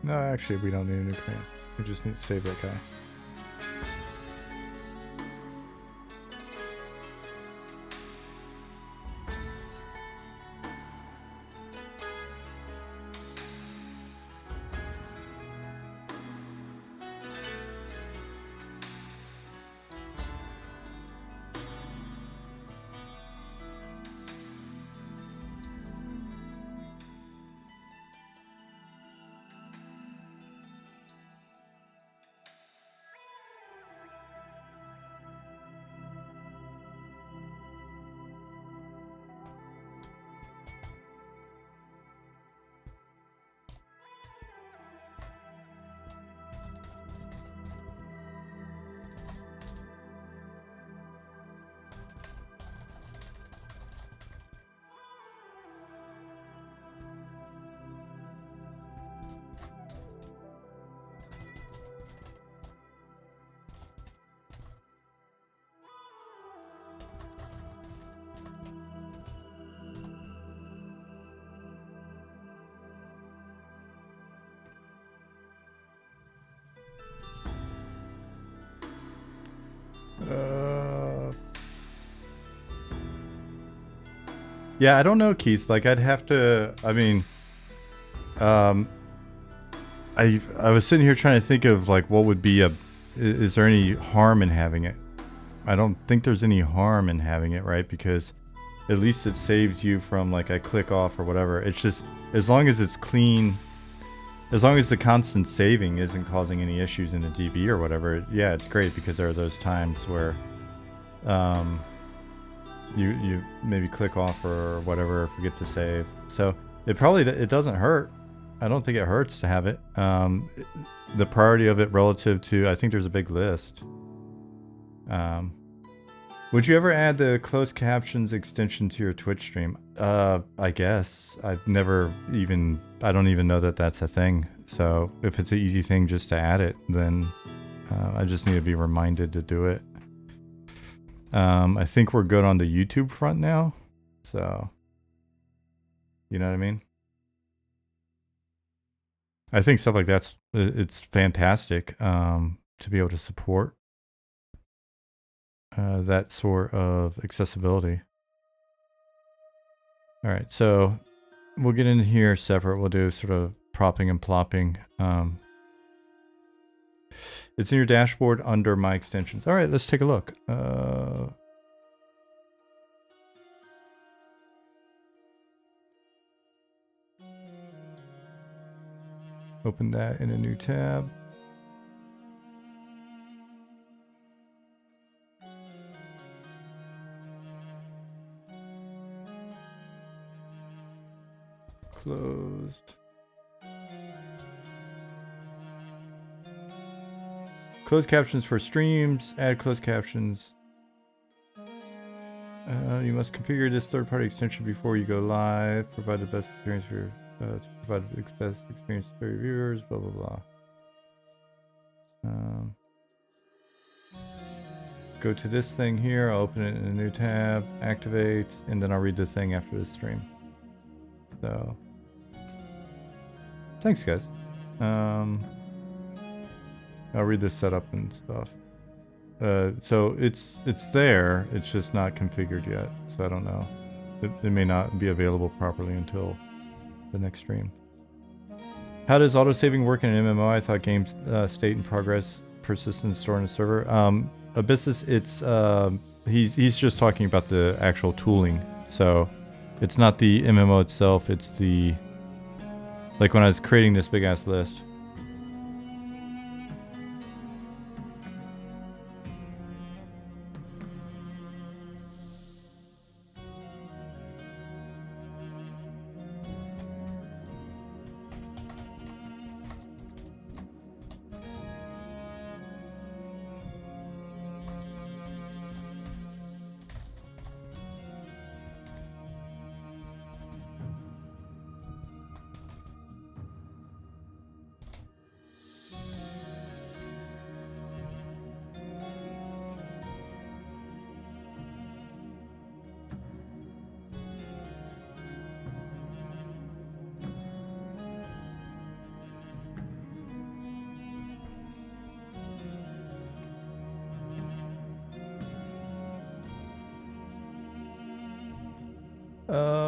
No, actually, we don't need a new command. We just need to save that guy. Yeah, I don't know, Keith. Like, I'd have to. I mean, I was sitting here trying to think of like what would be a. Is there any harm in having it? I don't think there's any harm in having it, right? Because at least it saves you from like a click off or whatever. It's just as long as it's clean, as long as the constant saving isn't causing any issues in the DB or whatever. Yeah, it's great because there are those times where, you maybe click off or whatever, forget to save. So it doesn't hurt. I don't think it hurts to have it. The priority of it relative to, I think there's a big list. Would you ever add the closed captions extension to your Twitch stream? I guess. I don't even know that that's a thing. So if it's an easy thing just to add it, then I just need to be reminded to do it. I think we're good on the YouTube front now. So, you know what I mean? I think stuff like it's fantastic to be able to support that sort of accessibility. All right, so we'll get in here separate. We'll do sort of propping and plopping. It's in your dashboard under my extensions. All right, let's take a look. Open that in a new tab. Closed. Closed captions for streams. Add closed captions. You must configure this third-party extension before you go live. Provide the best experience for to provide the best experience for your viewers. Blah blah blah. Go to this thing here. I'll open it in a new tab. Activate, and then I'll read the thing after the stream. So, thanks, guys. I'll read the setup and stuff. So it's there. It's just not configured yet. So I don't know. It may not be available properly until the next stream. How does autosaving work in an MMO? I thought games state and progress persistent stored in a server. Abyssus, it's he's just talking about the actual tooling. So it's not the MMO itself. It's the, like when I was creating this big ass list.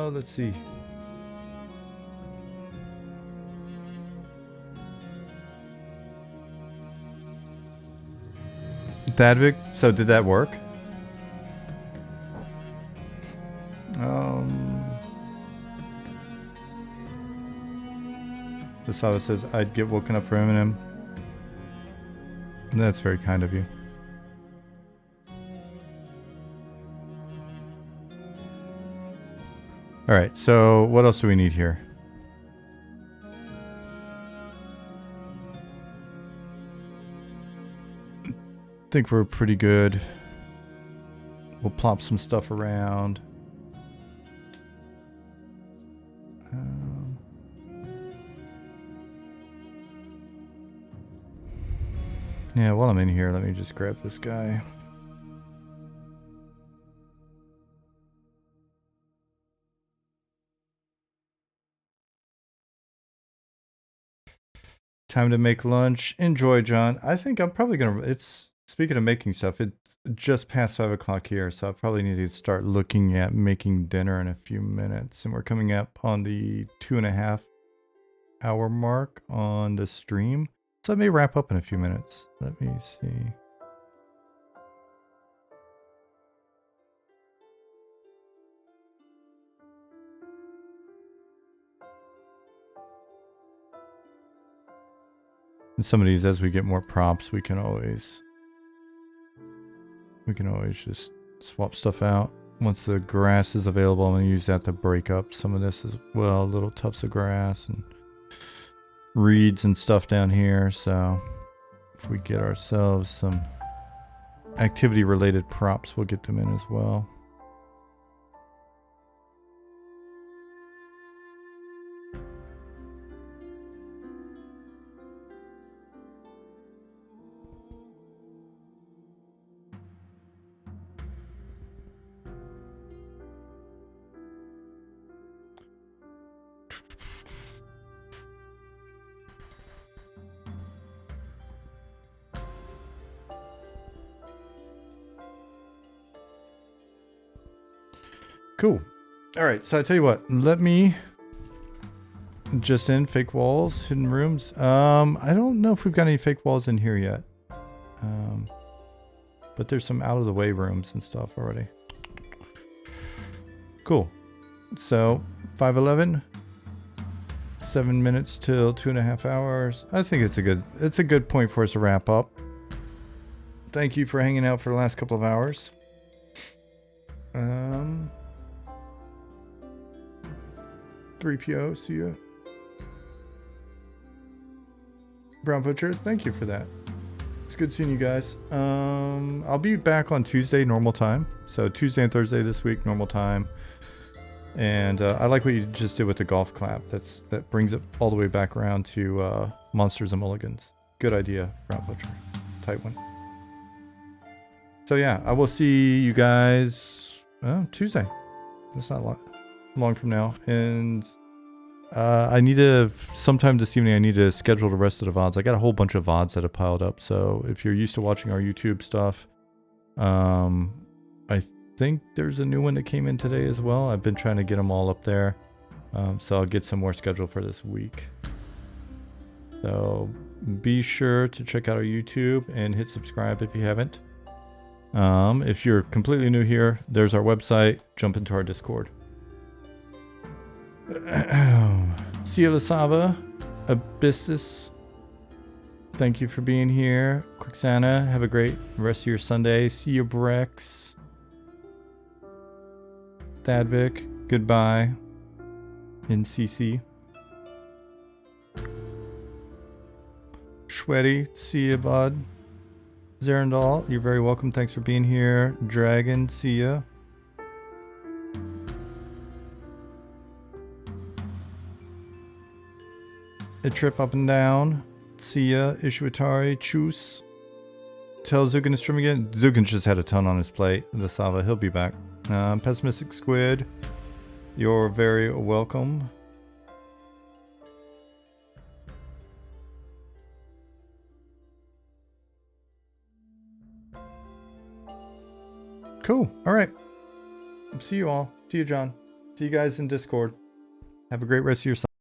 Let's see. Thadvik, so did that work? Basava says, I'd get woken up for Eminem. That's very kind of you. All right, so what else do we need here? I think we're pretty good. We'll plop some stuff around. Yeah, while I'm in here, let me just grab this guy. Time to make lunch. Enjoy, John. I think I'm probably gonna. It's speaking of making stuff. just past 5 o'clock here, so I probably need to start looking at making dinner in a few minutes. And we're coming up on the 2.5 hour mark on the stream. So I may wrap up in a few minutes. Let me see. And some of these, as we get more props, we can always just swap stuff out. Once the grass is available, I'm going to use that to break up some of this as well. Little tufts of grass and reeds and stuff down here. So if we get ourselves some activity related props, we'll get them in as well. Cool. All right, so I tell you what, let me just in fake walls, hidden rooms. I don't know if we've got any fake walls in here yet. But there's some out of the way rooms and stuff already. Cool. So 5:11, 7 minutes till 2.5 hours. I think it's a good point for us to wrap up. Thank you for hanging out for the last couple of hours. 3PO, see you. Brown Butcher, thank you for that. It's good seeing you guys. I'll be back on Tuesday, normal time. So Tuesday and Thursday this week, normal time. And I like what you just did with the golf clap. That brings it all the way back around to Monsters and Mulligans. Good idea, Brown Butcher. Tight one. So yeah, I will see you guys Tuesday. That's not long from now. And I need to, sometime this evening, I need to schedule the rest of the VODs. I got a whole bunch of VODs that have piled up. So if you're used to watching our YouTube stuff, I think there's a new one that came in today as well. I've been trying to get them all up there. So I'll get some more scheduled for this week. So be sure to check out our YouTube and hit subscribe if you haven't. If you're completely new here, there's our website. Jump into our Discord. See you, Lasava. Abyssus. Thank you for being here. Quixana, have a great rest of your Sunday. See you, Brex. Thadvik, goodbye. NCC. Shwetty, see you, bud. Zerandal, you're very welcome. Thanks for being here. Dragon, see ya. A trip up and down. See ya. Ishuatari, choose. Tell Zukin to stream again. Zukin just had a ton on his plate. The Sava, he'll be back. Pessimistic Squid, you're very welcome. Cool. All right. See you all. See you, John. See you guys in Discord. Have a great rest of your Sunday.